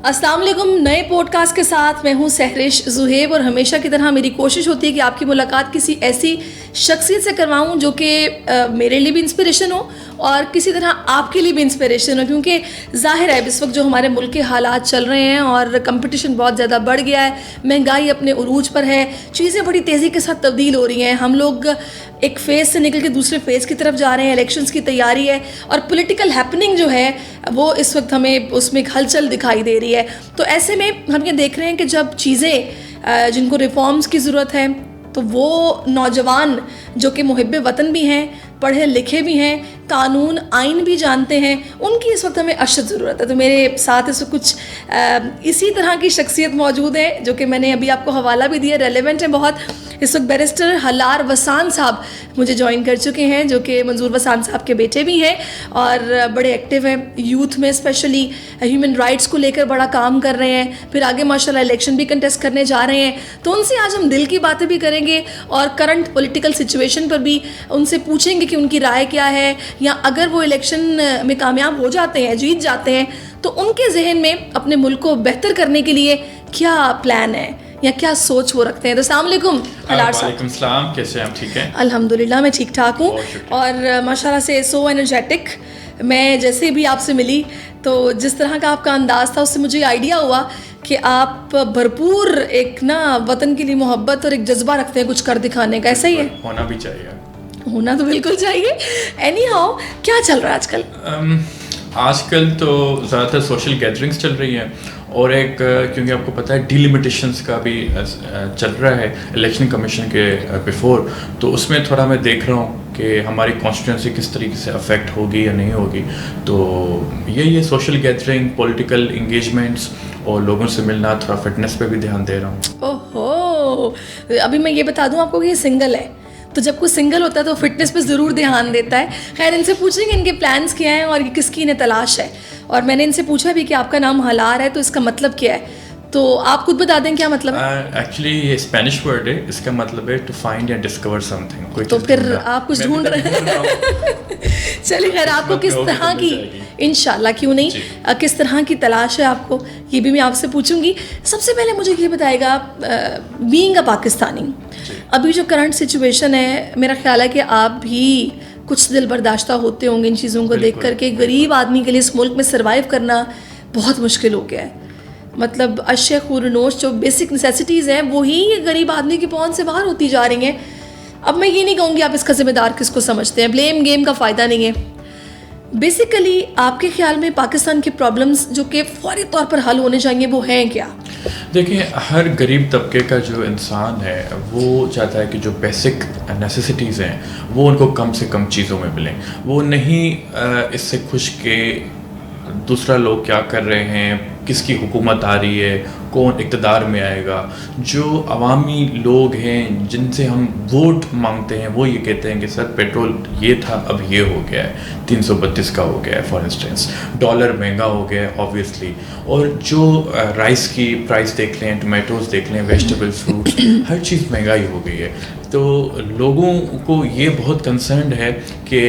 السلام علیکم. نئے پوڈ کاسٹ کے ساتھ میں ہوں سہرش زہیب, اور ہمیشہ کی طرح میری کوشش ہوتی ہے کہ آپ کی ملاقات کسی ایسی شخصیت سے کرواؤں جو کہ میرے لیے بھی انسپریشن ہو اور کسی طرح آپ کے لیے بھی انسپریشن ہو, کیونکہ ظاہر ہے اس وقت جو ہمارے ملک کے حالات چل رہے ہیں اور کمپٹیشن بہت زیادہ بڑھ گیا ہے, مہنگائی اپنے عروج پر ہے, چیزیں بڑی تیزی کے ساتھ تبدیل ہو رہی ہیں. ہم لوگ ایک فیز سے نکل کے دوسرے فیز کی طرف جا رہے ہیں, الیکشنز کی تیاری ہے اور پولیٹیکل ہیپننگ جو ہے وہ اس وقت ہمیں اس میں ایک ہلچل دکھائی دے رہی ہے. تو ایسے میں ہم یہ دیکھ رہے ہیں کہ جب چیزیں جن کو ریفارمز کی ضرورت ہے تو وہ نوجوان جو کہ محب وطن بھی ہیں, پڑھے لکھے بھی ہیں, قانون آئین بھی جانتے ہیں, ان کی اس وقت ہمیں اشد ضرورت ہے. تو میرے ساتھ اس وقت کچھ اسی طرح کی شخصیت موجود ہے جو کہ میں نے ابھی آپ کو حوالہ بھی دیا, ریلیونٹ ہے بہت. اس وقت بیرسٹر ہلار وسان صاحب مجھے جوائن کر چکے ہیں, جو کہ منظور وسان صاحب کے بیٹے بھی ہیں اور بڑے ایکٹیو ہیں یوتھ میں, اسپیشلی ہیومن رائٹس کو لے کر بڑا کام کر رہے ہیں. پھر آگے ماشاءاللہ الیکشن بھی کنٹیسٹ کرنے جا رہے ہیں, تو ان سے آج ہم دل کی باتیں بھی کریں گے اور کرنٹ پولیٹیکل سچویشن پر بھی ان سے پوچھیں گے کہ ان کی رائے کیا ہے, یا اگر وہ الیکشن میں کامیاب ہو جاتے ہیں, جیت جاتے ہیں, تو ان کے ذہن میں اپنے ملک کو بہتر کرنے کے لیے کیا پلان ہے یا کیا سوچ وہ رکھتے ہیں. تو السلام علیکم ہلار صاحب. وعلیکم السلام, کیسے ہیں آپ؟ ٹھیک ہیں الحمدللہ, میں ٹھیک ٹھاک ہوں اور ماشاءاللہ سے سو انرجیٹک. میں جیسے بھی آپ سے ملی تو جس طرح کا آپ کا انداز تھا اس سے مجھے آئیڈیا ہوا کہ آپ بھرپور ایک نا وطن کے لیے محبت اور ایک جذبہ رکھتے ہیں کچھ کر دکھانے کا. ایسا ہی ہے؟ ہونا بھی چاہیے, ہونا تو بالکل چاہیے. اینی ہاؤ, کیا چل رہا ہے آج کل؟ آج کل تو زیادہ تر سوشل گیدرنگس چل رہی ہیں, اور ایک کیونکہ آپ کو پتہ ہے ڈیلیمیٹیشنس کا بھی چل رہا ہے الیکشن کمیشن کے بیفور, تو اس میں تھوڑا میں دیکھ رہا ہوں کہ ہماری کانسٹیٹوئنسی کس طریقے سے افیکٹ ہوگی یا نہیں ہوگی. تو یہ سوشل گیدرنگ, پولیٹیکل انگیجمنٹس اور لوگوں سے ملنا, تھوڑا فٹنس پہ بھی دھیان دے رہا ہوں. اوہو, ابھی میں یہ بتا دوں آپ کو کہ یہ سنگل ہے, تو جب کوئی سنگل ہوتا ہے تو فٹنس پہ ضرور دھیان دیتا ہے. خیر, ان سے پوچھیں گے ان کے پلانس کیا ہیں اور یہ کس کی انہیں تلاش ہے. اور میں نے ان سے پوچھا بھی کہ آپ کا نام ہلار ہے تو اس کا مطلب کیا ہے, تو آپ خود بتا دیں کیا مطلب ہے. ایکچولی یہ اسپینش ورڈ ہے, اس کا مطلب ہے ٹو فائنڈ یا ڈسکور سم تھنگ. تو پھر آپ کچھ ڈھونڈ رہے ہیں. چلیے خیر, آپ کو کس طرح کی, انشاءاللہ کیوں نہیں, کس طرح کی تلاش ہے آپ کو, یہ بھی میں آپ سے پوچھوں گی. سب سے پہلے مجھے یہ بتائے گا, بینگ اے پاکستانی, ابھی جو کرنٹ سچویشن ہے, میرا خیال ہے کہ آپ بھی کچھ دل برداشتہ ہوتے ہوں گے ان چیزوں کو دیکھ کر کے غریب آدمی کے لیے اس ملک میں سروائیو کرنا بہت مشکل ہو گیا ہے. مطلب اشیاء خورنوش جو بیسک نیسیسٹیز ہیں وہی غریب آدمی کی پہنچ سے باہر ہوتی جا رہی ہیں. اب میں یہ نہیں کہوں گی آپ اس کا ذمہ دار کس کو سمجھتے ہیں, بلیم گیم کا فائدہ نہیں ہے. بیسیکلی آپ کے خیال میں پاکستان کے پرابلمس جو کہ فوری طور پر حل ہونے چاہیے وہ ہیں کیا؟ دیکھیں, ہر غریب طبقے کا جو انسان ہے وہ چاہتا ہے کہ جو بیسک نیسیسٹیز ہیں وہ ان کو کم سے کم چیزوں میں ملیں. وہ نہیں اس سے خوش کہ دوسرا لوگ کیا کر رہے ہیں, کس کی حکومت آ رہی ہے, کون اقتدار میں آئے گا. جو عوامی لوگ ہیں جن سے ہم ووٹ مانگتے ہیں وہ یہ کہتے ہیں کہ سر پیٹرول یہ تھا اب یہ ہو گیا ہے, 332 کا ہو گیا ہے فار انسٹنس, ڈالر مہنگا ہو گیا ہے آبویسلی, اور جو رائس کی پرائس دیکھ لیں, ٹمیٹوز دیکھ لیں, ویجیٹیبل فروٹس, ہر چیز مہنگائی ہو گئی ہے. تو لوگوں کو یہ بہت کنسرنڈ ہے کہ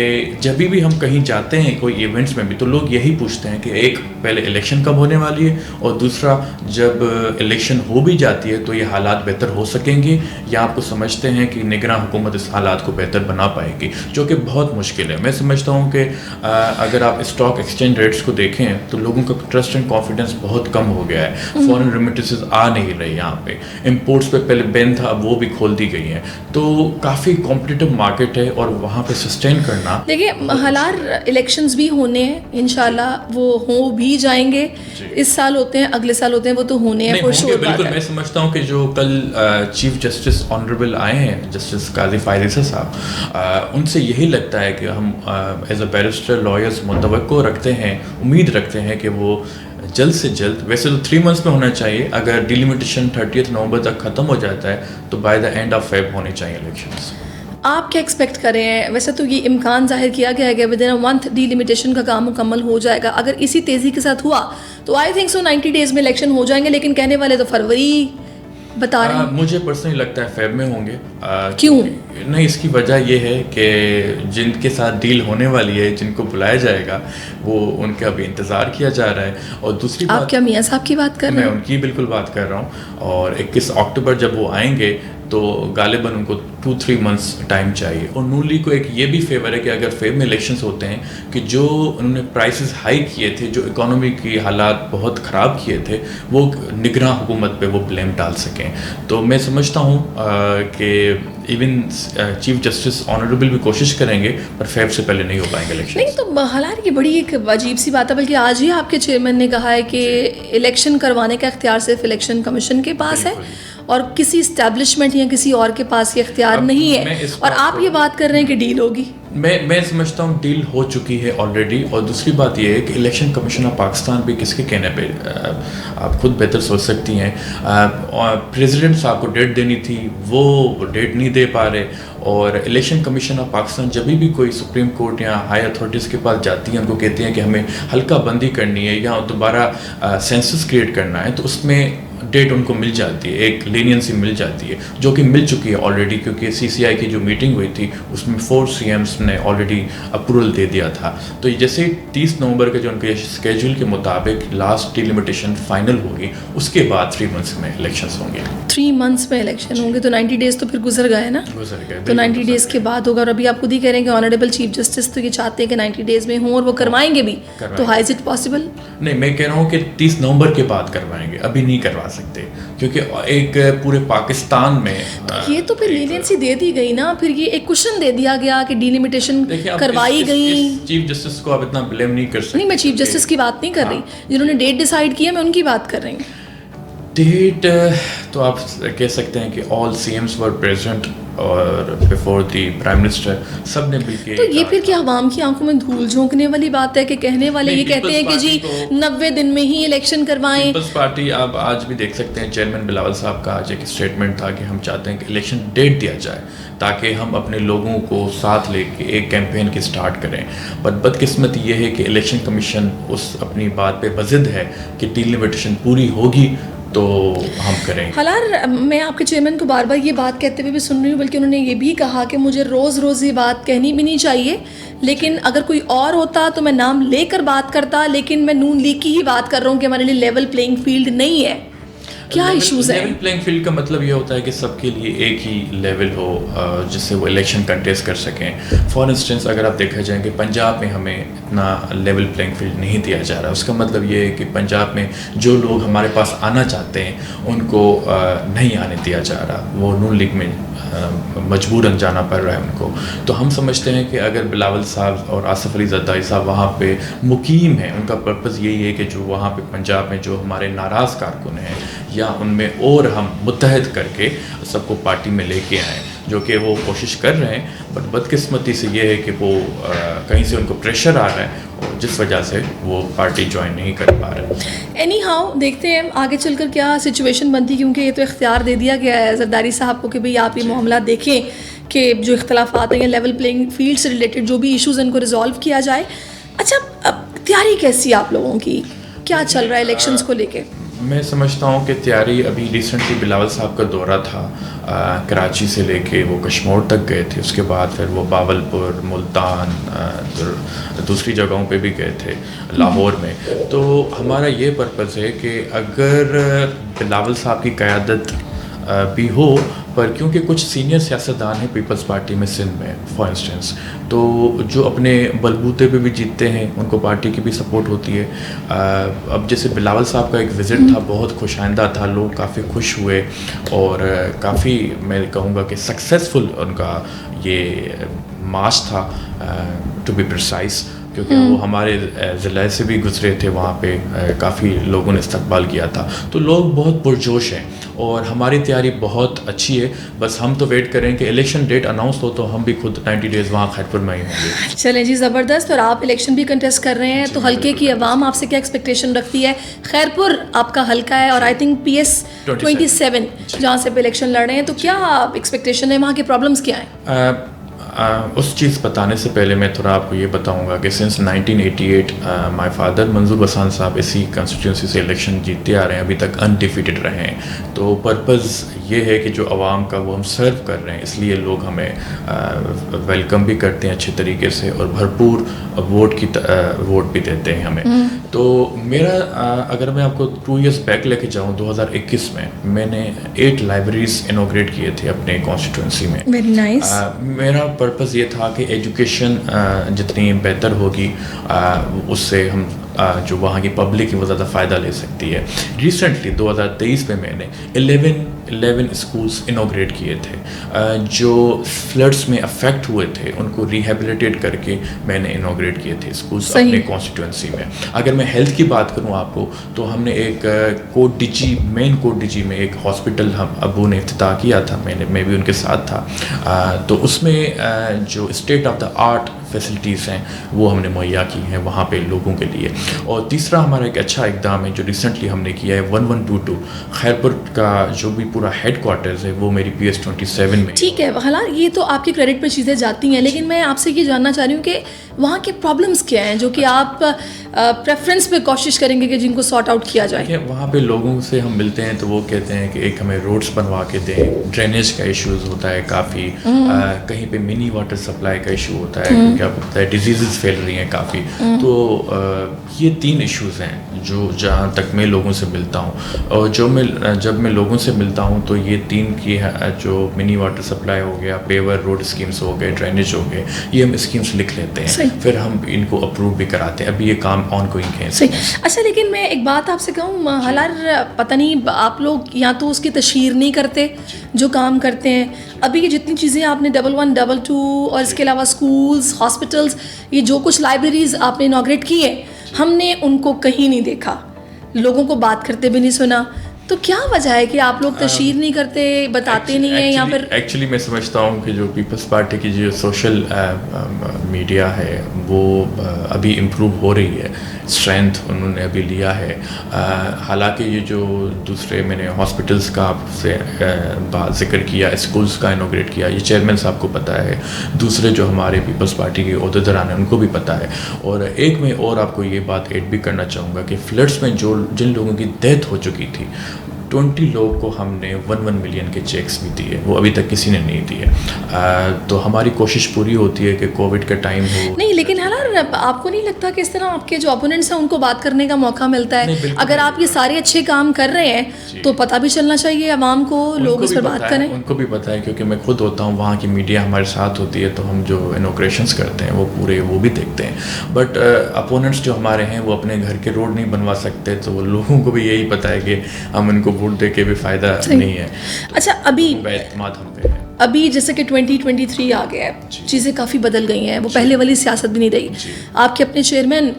جب بھی ہم کہیں جاتے ہیں کوئی ایونٹس میں بھی, تو لوگ یہی پوچھتے ہیں کہ ایک پہلے الیکشن کب ہونے والی ہے, اور دوسرا جب الیکشن ہو بھی جاتی ہے تو یہ حالات بہتر ہو سکیں گے, یا آپ کو سمجھتے ہیں کہ نگراں حکومت اس حالات کو بہتر بنا پائے گی, جو کہ بہت مشکل ہے. میں سمجھتا ہوں کہ اگر آپ اسٹاک ایکسچینج ریٹس کو دیکھیں تو لوگوں کا ٹرسٹ اینڈ کانفیڈنس بہت کم ہو گیا ہے. فورن ریمیٹنسز آ نہیں رہی یہاں پہ, امپورٹس پہ پہلے بین تھا اب وہ بھی کھول دی گئی ہیں, تو کافی کمپٹیٹیو مارکیٹ ہے اور وہاں پہ سسٹین کرنا. دیکھیے ہلار, الیکشنز بھی ہونے ہیں انشاءاللہ, وہ ہو بھی جائیں گے. اس سال ہوتے ہیں, اگلے سال ہوتے ہیں, وہ تو ہونے ہیں. بالکل, میں سمجھتا ہوں کہ جو کل چیف جسٹس آنریبل آئے ہیں, جسٹس قاضی فائز عیسیٰ صاحب, ان سے یہی لگتا ہے کہ ہم ایز اے بیرسٹر لائرز متوقع رکھتے ہیں, امید رکھتے ہیں کہ وہ جلد سے جلد, ویسے تو 3 months میں ہونا چاہیے, اگر ڈیلیمیٹیشن 30 نومبر تک ختم ہو جاتا ہے تو by the end of Feb ہونے چاہیے الیکشنز. آپ کیا ایکسپیکٹ کر رہے ہیں؟ ویسے تو یہ امکان ظاہر کیا گیا ہے کہ with in a month delimitation کا کام مکمل ہو جائے گا. اگر اسی تیزی کے ساتھ ہوا تو آئی تھنک سو 90 days میں الیکشن ہو جائیں گے, لیکن کہنے والے تو فروری بتا رہے ہیں؟ مجھے پرسنلی لگتا ہے فیب میں ہوں گے. کیوں؟ نہیں، اس کی وجہ یہ ہے کہ جن کے ساتھ ڈیل ہونے والی ہے، جن کو بلایا جائے گا، وہ ان کا بھی انتظار کیا جا رہا ہے. اور دوسری بات، آپ کیا میاں صاحب کی بات کر رہے ہیں؟ میں ان کی بالکل بات کر رہا ہوں. اور 21 اکتوبر جب وہ آئیں گے تو غالباً ان کو 2-3 منتھس ٹائم چاہیے. اور نون لیگ کو ایک یہ بھی فیور ہے کہ اگر فیب میں الیکشنز ہوتے ہیں کہ جو انہوں نے پرائسز ہائی کیے تھے، جو اکانومی کی حالات بہت خراب کیے تھے، وہ نگراں حکومت پہ وہ بلیم ڈال سکیں. تو میں سمجھتا ہوں کہ ایون چیف جسٹس آنریبل بھی کوشش کریں گے، پر فیب سے پہلے نہیں ہو پائیں گے الیکشن. نہیں تو حالانکہ یہ بڑی ایک عجیب سی بات ہے، بلکہ آج ہی آپ کے چیئرمین نے کہا ہے کہ الیکشن کروانے کا اختیار صرف الیکشن کمیشن کے پاس ہے اور کسی اسٹیبلشمنٹ یا کسی اور کے پاس یہ اختیار نہیں ہے. اور آپ یہ بات کر رہے ہیں کہ ڈیل ہوگی. میں سمجھتا ہوں ڈیل ہو چکی ہے آلریڈی. اور دوسری بات یہ ہے کہ الیکشن کمیشن آف پاکستان بھی کس کے کہنے پہ، آپ خود بہتر سوچ سکتی ہیں، پریزیڈنٹ صاحب کو ڈیٹ دینی تھی، وہ ڈیٹ نہیں دے پا رہے. اور الیکشن کمیشن آف پاکستان جب بھی کوئی سپریم کورٹ یا ہائی اتھارٹیز کے پاس جاتی ہیں، ان کو کہتے ہیں کہ ہمیں حلقہ بندی کرنی ہے یا دوبارہ سینسس کریٹ کرنا ہے، تو اس میں ڈیٹ ان کو مل جاتی ہے، ایک لینینسی مل جاتی ہے، جو کہ مل چکی ہے آلریڈی. کیونکہ CCI کی جو میٹنگ ہوئی تھی اس میں 4 CMs نے آلریڈی اپروول دے دیا تھا. تو جیسے 30 نومبر کے جو ان کے اسکیجول کے مطابق لاسٹ ڈیلیمیٹیشن فائنل ہوگی، اس کے بعد 3 منتھس میں الیکشنز ہوں گے. 3 منتھس میں الیکشن ہوں گے تو 90 ڈیز تو پھر گزر گئے نا. تو 90 ڈیز کے بعد ہوگا. اور ابھی آپ خود ہی کہہ رہے ہیں کہ آنریبل چیف جسٹس تو یہ چاہتے ہیں کہ 90 ڈیز میں ہوں اور وہ کروائیں گے بھی. تو ہاؤ از اٹ پاسبل؟ نہیں، میں کہہ رہا ہوں کہ 30 نومبر کے بعد کروائیں گے، ابھی نہیں کروا سکتے. کیونکہ ایک پورے پاکستان میں یہ تو پھر لینینسی دے دی گئی نا، پھر یہ ایک کوشن دے دیا گیا کہ ڈیلیمیٹیشن کروائی گئی. چیف جسٹس کو آپ اتنا بلیم نہیں کر سکتے. نہیں، میں چیف جسٹس کی بات نہیں کر رہی، جنہوں نے ڈیٹ ڈیسائیڈ کیا، میں ان کی بات کر رہی ہوں. ڈیٹ تو آپ کہہ سکتے ہیں کہ آل CMs ور پریزنٹ اور بفور دی پرائم منسٹر، سب نے مل کے. تو یہ پھر کیا عوام کی آنکھوں میں دھول جھونکنے والی بات ہے کہ کہنے والے یہ کہتے ہیں کہ جی 90 دن میں ہی الیکشن کروائیں. پیپلز پارٹی آپ آج بھی دیکھ سکتے ہیں، چیئرمین بلاول صاحب کا آج ایک اسٹیٹمنٹ تھا کہ ہم چاہتے ہیں کہ الیکشن ڈیٹ دیا جائے تاکہ ہم اپنے لوگوں کو ساتھ لے کے ایک کیمپین کی سٹارٹ کریں. بٹ بدقسمت یہ ہے کہ الیکشن کمیشن اس اپنی بات پہ بضد ہے کہ ڈیلیمیٹیشن پوری ہوگی تو ہم کریں. حالانکہ میں آپ کے چیئرمین کو بار بار یہ بات کہتے ہوئے بھی سن رہی ہوں، بلکہ انہوں نے یہ بھی کہا کہ مجھے روز روز یہ بات کہنی بھی نہیں چاہیے، لیکن اگر کوئی اور ہوتا تو میں نام لے کر بات کرتا، لیکن میں نون لیگ کی ہی بات کر رہا ہوں کہ ہمارے لیے لیول پلینگ فیلڈ نہیں ہے. کیا ایشوز ہیں؟ لیول پلینگ فیلڈ کا مطلب یہ ہوتا ہے کہ سب کے لیے ایک ہی لیول ہو جس سے وہ الیکشن کنٹیسٹ کر سکیں. فار انسٹنس اگر آپ دیکھا جائیں کہ پنجاب میں ہمیں اتنا لیول پلینگ فیلڈ نہیں دیا جا رہا، اس کا مطلب یہ ہے کہ پنجاب میں جو لوگ ہمارے پاس آنا چاہتے ہیں ان کو نہیں آنے دیا جا رہا، وہ نون لیگ میں مجبوراً جانا پڑ رہا ہے ان کو. تو ہم سمجھتے ہیں کہ اگر بلاول صاحب اور آصف علی زرداری صاحب وہاں پہ مقیم ہیں، ان کا پرپز یہی ہے کہ جو وہاں پہ پنجاب میں جو ہمارے ناراض کارکن ہیں یا ان میں اور ہم متحد کر کے سب کو پارٹی میں لے کے آئیں، جو کہ وہ کوشش کر رہے ہیں. بٹ بدقسمتی سے یہ ہے کہ وہ کہیں سے ان کو پریشر آ رہا ہے اور جس وجہ سے وہ پارٹی جوائن نہیں کر پا رہے. اینی ہاؤ دیکھتے ہیں آگے چل کر کیا سچویشن بنتی، کیونکہ یہ تو اختیار دے دیا گیا ہے زرداری صاحب کو کہ بھئی آپ یہ معاملات دیکھیں کہ جو اختلافات ہیں یا لیول پلینگ فیلڈ سے ریلیٹڈ جو بھی ایشوز ہیں ان کو ریزالو کیا جائے. اچھا، اب تیاری کیسی ہے آپ لوگوں کی؟ کیا چل رہا ہے الیکشنز کو لے کے؟ میں سمجھتا ہوں کہ تیاری ابھی ریسنٹلی بلاول صاحب کا دورہ تھا، کراچی سے لے کے وہ کشمور تک گئے تھے، اس کے بعد پھر وہ باولپور، ملتان، دوسری جگہوں پہ بھی گئے تھے، لاہور میں. تو ہمارا یہ پرپز ہے کہ اگر بلاول صاحب کی قیادت بھی ہو، پر کیونکہ کچھ سینئر سیاستدان ہیں پیپلز پارٹی میں سندھ میں فار انسٹنس، تو جو اپنے بلبوتے پہ بھی جیتتے ہیں ان کو پارٹی کی بھی سپورٹ ہوتی ہے. اب جیسے بلاول صاحب کا ایک وزٹ تھا، بہت خوش آئندہ تھا، لوگ کافی خوش ہوئے اور کافی میں کہوں گا کہ سکسیزفل ان کا یہ مارچ تھا ٹو بی پرسائز، کیونکہ وہ ہمارے ضلع سے بھی گزرے تھے، وہاں پہ کافی لوگوں نے استقبال کیا تھا. تو لوگ بہت پرجوش ہیں اور ہماری تیاری بہت اچھی ہے. بس ہم تو ویٹ کریں کہ الیکشن ڈیٹ اناؤنس ہو تو ہم بھی خود 90 ڈیز وہاں خیرپور میں ہی ہوں گے. چلیں جی، زبردست. اور آپ الیکشن بھی کنٹیسٹ کر رہے ہیں تو حلقے کی عوام آپ سے کیا ایکسپیکٹیشن رکھتی ہے؟ خیرپور آپ کا حلقہ ہے اور آئی تھنک PS 27 جہاں سے پہ الیکشن لڑ رہے ہیں، تو کیا ایکسپیکٹیشن ہے؟ وہاں کے پرابلمس کیا ہیں؟ اس چیز بتانے سے پہلے میں تھوڑا آپ کو یہ بتاؤں گا کہ سنس 1988 مائی فادر منظور بسان صاحب اسی کنسٹیٹوئنسی سے الیکشن جیتتے آ رہے ہیں, ابھی تک انڈیفیٹڈ رہے ہیں. تو پرپز یہ ہے کہ جو عوام کا وہ ہم سرو کر رہے ہیں, اس لیے لوگ ہمیں ویلکم بھی کرتے ہیں اچھے طریقے سے, اور بھرپور ووٹ بھی دیتے ہیں ہمیں. تو میرا اگر میں آپ کو 2 ایئرس بیک لے کے جاؤں, 2021 میں نے 8 لائبریریز انوگریٹ کیے تھے اپنے کانسٹیٹوئنسی میں. Very nice. میرا پرپز یہ تھا کہ ایجوکیشن جتنی بہتر ہوگی اس سے ہم جو وہاں کی پبلک ہے وہ زیادہ فائدہ لے سکتی ہے. ریسنٹلی 2023 میں نے 11 اسکولس انوگریٹ کیے تھے جو فلڈس میں افیکٹ ہوئے تھے, ان کو ریہیبلیٹیٹ کر کے میں نے انوگریٹ کیے تھے اسکولس اپنے کانسٹیٹوئنسی میں. اگر میں ہیلتھ کی بات کروں آپ کو, تو ہم نے ایک مین کوٹ ڈی جی میں ایک ہاسپٹل ہم ابو نے افتتاح کیا تھا, میں بھی ان کے ساتھ تھا. تو اس میں جو state of the art facilities ہیں وہ ہم نے مہیا کی ہیں وہاں پہ لوگوں کے لیے. اور تیسرا ہمارا ایک اچھا اقدام ہے جو ریسنٹلی ہم نے کیا ہے, 1122 خیرپور کا جو بھی پورا ہیڈ کوارٹرز ہے وہ میری PS 27 میں. ٹھیک ہے, حالانکہ یہ تو آپ کے کریڈٹ پہ چیزیں جاتی ہیں, لیکن میں آپ سے یہ جاننا چاہ رہی ہوں کہ وہاں کے پرابلمس کیا ہیں جو کہ آپ پریفرنس پہ کوشش کریں گے کہ جن کو سارٹ آؤٹ کیا جائے. وہاں پہ لوگوں سے ہم ملتے ہیں تو وہ کہتے ہیں کہ ایک ہمیں روڈس بنوا کے دیں, ڈرینیج کا ایشوز ہوتا ہے کافی, کہیں پہ منی واٹر سپلائی کا ایشو ہوتا ہے کیونکہ آپ کو پتہ ہے ڈیزیزز پھیل رہی ہیں کافی. تو یہ 3 ایشوز ہیں جو جہاں تک میں لوگوں سے ملتا ہوں, اور جب میں لوگوں سے ملتا ہوں تو یہ 3 کی جو منی واٹر سپلائی ہو گیا, پیور روڈ اسکیمس ہو گئے, ڈرینیج ہو گئے, یہ ہم اسکیمس لکھ لیتے ہیں, پھر ہم ان کو اپروو بھی کراتے ہیں. ابھی یہ کام آن گوئنگ ہے. صحیح. اچھا, لیکن میں ایک بات آپ سے کہوں, حالانکہ پتہ نہیں آپ لوگ یا تو اس کی تشہیر نہیں کرتے جو کام کرتے ہیں. ابھی یہ جتنی چیزیں آپ نے 1122 اور اس کے علاوہ اسکولز, ہاسپٹلس, یہ جو کچھ لائبریریز آپ نے انوگریٹ کی ہیں, ہم نے ان کو کہیں نہیں دیکھا, لوگوں کو بات کرتے بھی نہیں سنا. تو کیا وجہ ہے کہ آپ لوگ تشہیر نہیں کرتے, بتاتے نہیں ہیں, یا پھر ایکچولی میں سمجھتا ہوں کہ جو پیپلز پارٹی کی جو سوشل میڈیا ہے وہ ابھی امپروو ہو رہی ہے, اسٹرینتھ انہوں نے ابھی لیا ہے. حالانکہ یہ جو دوسرے میں نے ہاسپٹلس کا آپ سے ذکر کیا, اسکولس کا انوگریٹ کیا, یہ چیئرمین صاحب کو پتہ ہے, دوسرے جو ہمارے پیپلز پارٹی کے عہدیداران ہیں ان کو بھی پتہ ہے. اور ایک میں اور آپ کو یہ بات ایڈ بھی کرنا چاہوں گا کہ فلڈس میں جن لوگوں کی ڈیتھ ہو چکی تھی, 20 لوگ کو ہم نے 1 ملین کے چیکس بھی دیے, وہ ابھی تک کسی نے نہیں دیے. تو ہماری کوشش پوری ہوتی ہے کہ کووڈ کا ٹائم ہو. نہیں, لیکن آپ کو نہیں لگتا کہ اس طرح آپ کے جو اپوننٹس ہیں ان کو بات کرنے کا موقع ملتا ہے؟ اگر آپ یہ سارے اچھے کام کر رہے ہیں تو پتہ بھی چلنا چاہیے عوام کو, لوگ اس پر بات کریں. ان کو بھی پتہ ہے کیونکہ میں خود ہوتا ہوں, وہاں کی میڈیا ہمارے ساتھ ہوتی ہے, تو ہم جو انوگریشنس کرتے ہیں وہ پورے وہ بھی دیکھتے ہیں. بٹ اپوننٹس جو ہمارے ہیں وہ اپنے گھر کے روڈ نہیں بنوا سکتے, تو وہ لوگوں کو بھی یہی پتہ ہے کہ ہم ان کو ووٹ دے کے بھی فائدہ نہیں ہے. اچھا, اعتماد ہم پہ ہے. ابھی جیسے کہ 2023 آ گیا ہے, چیزیں کافی بدل گئی ہیں, وہ پہلے والی سیاست بھی نہیں رہی. آپ کے اپنے چیئرمین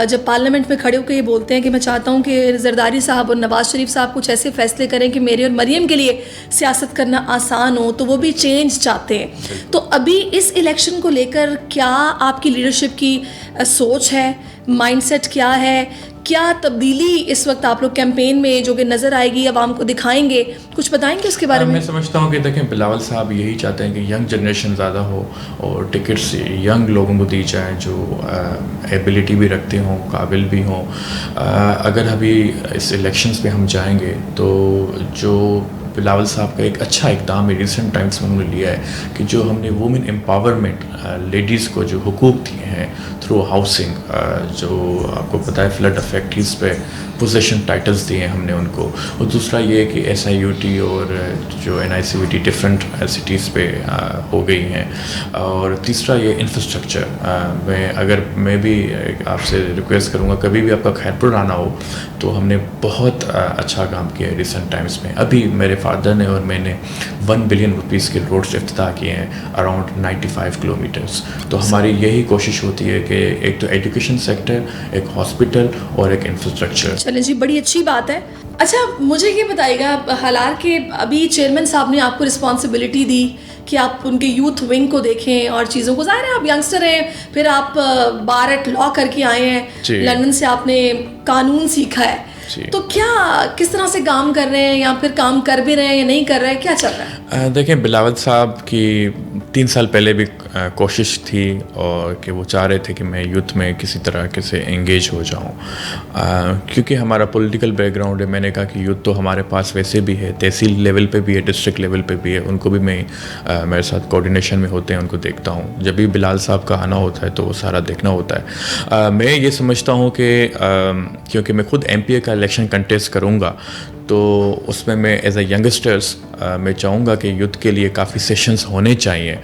جب پارلیمنٹ میں کھڑے ہو کے یہ بولتے ہیں کہ میں چاہتا ہوں کہ زرداری صاحب اور نواز شریف صاحب کچھ ایسے فیصلے کریں کہ میرے اور مریم کے لیے سیاست کرنا آسان ہو, تو وہ بھی چینج چاہتے ہیں. تو ابھی اس الیکشن کو لے کر کیا آپ کی لیڈرشپ کی سوچ ہے, مائنڈ سیٹ کیا ہے, کیا تبدیلی اس وقت آپ لوگ کیمپین میں جو کہ نظر آئے گی, عوام کو دکھائیں گے, کچھ بتائیں گے اس کے بارے میں؟ میں سمجھتا ہوں کہ دیکھیں, بلاول صاحب یہی چاہتے ہیں کہ ینگ جنریشن زیادہ ہو اور ٹکٹس ینگ لوگوں کو دی جائیں جو ایبلٹی بھی رکھتے ہوں, قابل بھی ہوں. اگر ابھی اس الیکشنز پہ ہم جائیں گے تو جو بلاول صاحب کا ایک اچھا اقدام ہے ریسنٹ ٹائمس میں انہوں نے لیا ہے کہ جو ہم نے وومن امپاورمنٹ, لیڈیز کو جو حقوق دیے ہیں تھرو ہاؤسنگ, جو آپ کو پتہ ہے فلڈ افیکٹریز پہ پوزیشن ٹائٹلز دیے ہیں ہم نے ان کو. اور دوسرا یہ کہ SIUT اور جو NICVT ڈفرینٹ سٹیز پہ ہو گئی ہیں. اور تیسرا یہ انفراسٹرکچر, میں بھی آپ سے ریکویسٹ کروں گا کبھی بھی آپ کا خیرپور آنا ہو تو ہم نے بہت اچھا کام کیا ہے ریسنٹ ٹائمس میں. ابھی میرے فادر نے اور میں نے 1 بلین روپیز کے روڈس افتتاح کیے ہیں اراؤنڈ 95 کلومیٹرز. تو ہماری یہی کوشش ہوتی ہے کہ ایک تو ایجوکیشن سیکٹر, ایک ہاسپٹل اور ایک انفراسٹرکچر. چلیں جی, بڑی اچھی بات ہے. اچھا, مجھے یہ بتائیے گا, حالانکہ ابھی چیئرمین صاحب نے آپ کو رسپانسبلٹی دی کہ آپ ان کے یوتھ ونگ کو دیکھیں اور چیزوں کو, ظاہر ہے آپ ینگسٹر ہیں, پھر آپ بار ایٹ لا کر کے آئے ہیں, لندن سے آپ نے قانون سیکھا ہے, تو کیا کس طرح سے کام کر رہے ہیں, یا پھر کام کر بھی رہے ہیں یا نہیں کر رہے ہیں, کیا چل رہا ہے؟ دیکھیں, بلاول صاحب کی 3 سال پہلے بھی کوشش تھی اور کہ وہ چاہ رہے تھے کہ میں یوتھ میں کسی طرح سے انگیج ہو جاؤں، کیونکہ ہمارا پولیٹیکل بیک گراؤنڈ ہے. میں نے کہا کہ یوتھ تو ہمارے پاس ویسے بھی ہے، تحصیل لیول پہ بھی ہے، ڈسٹرکٹ لیول پہ بھی ہے، ان کو بھی میں میرے ساتھ کوآرڈینیشن میں ہوتے ہیں، ان کو دیکھتا ہوں. جب بھی بلال صاحب کا آنا ہوتا ہے تو وہ سارا دیکھنا ہوتا ہے. میں یہ سمجھتا ہوں کہ کیونکہ میں خود ایم پی اے کا الیکشن کنٹیسٹ کروں گا تو اس میں ایز اے ینگسٹرس میں چاہوں گا کہ یوتھ کے لیے کافی سیشنز ہونے چاہیے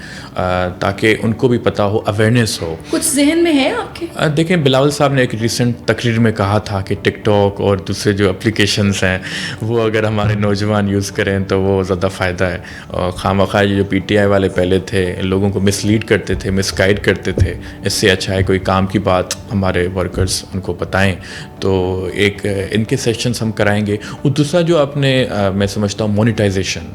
تاکہ ان کو بھی پتہ ہو، اویئرنیس ہو. کچھ ذہن میں ہے آپ کے؟ دیکھیں بلاول صاحب نے ایک ریسنٹ تقریر میں کہا تھا کہ ٹک ٹاک اور دوسرے جو اپلیکیشنس ہیں وہ اگر ہمارے نوجوان یوز کریں تو وہ زیادہ فائدہ ہے. اور خواہ جو پی ٹی آئی والے پہلے تھے لوگوں کو مس لیڈ کرتے تھے، مس گائڈ کرتے تھے، اس سے اچھا ہے کوئی کام کی بات ہمارے ورکرز ان کو بتائیں. تو ایک ان کے سیشنز ہم کرائیں گے. اور دوسرا جو آپ نے میں سمجھتا ہوں مونیٹائزیشن،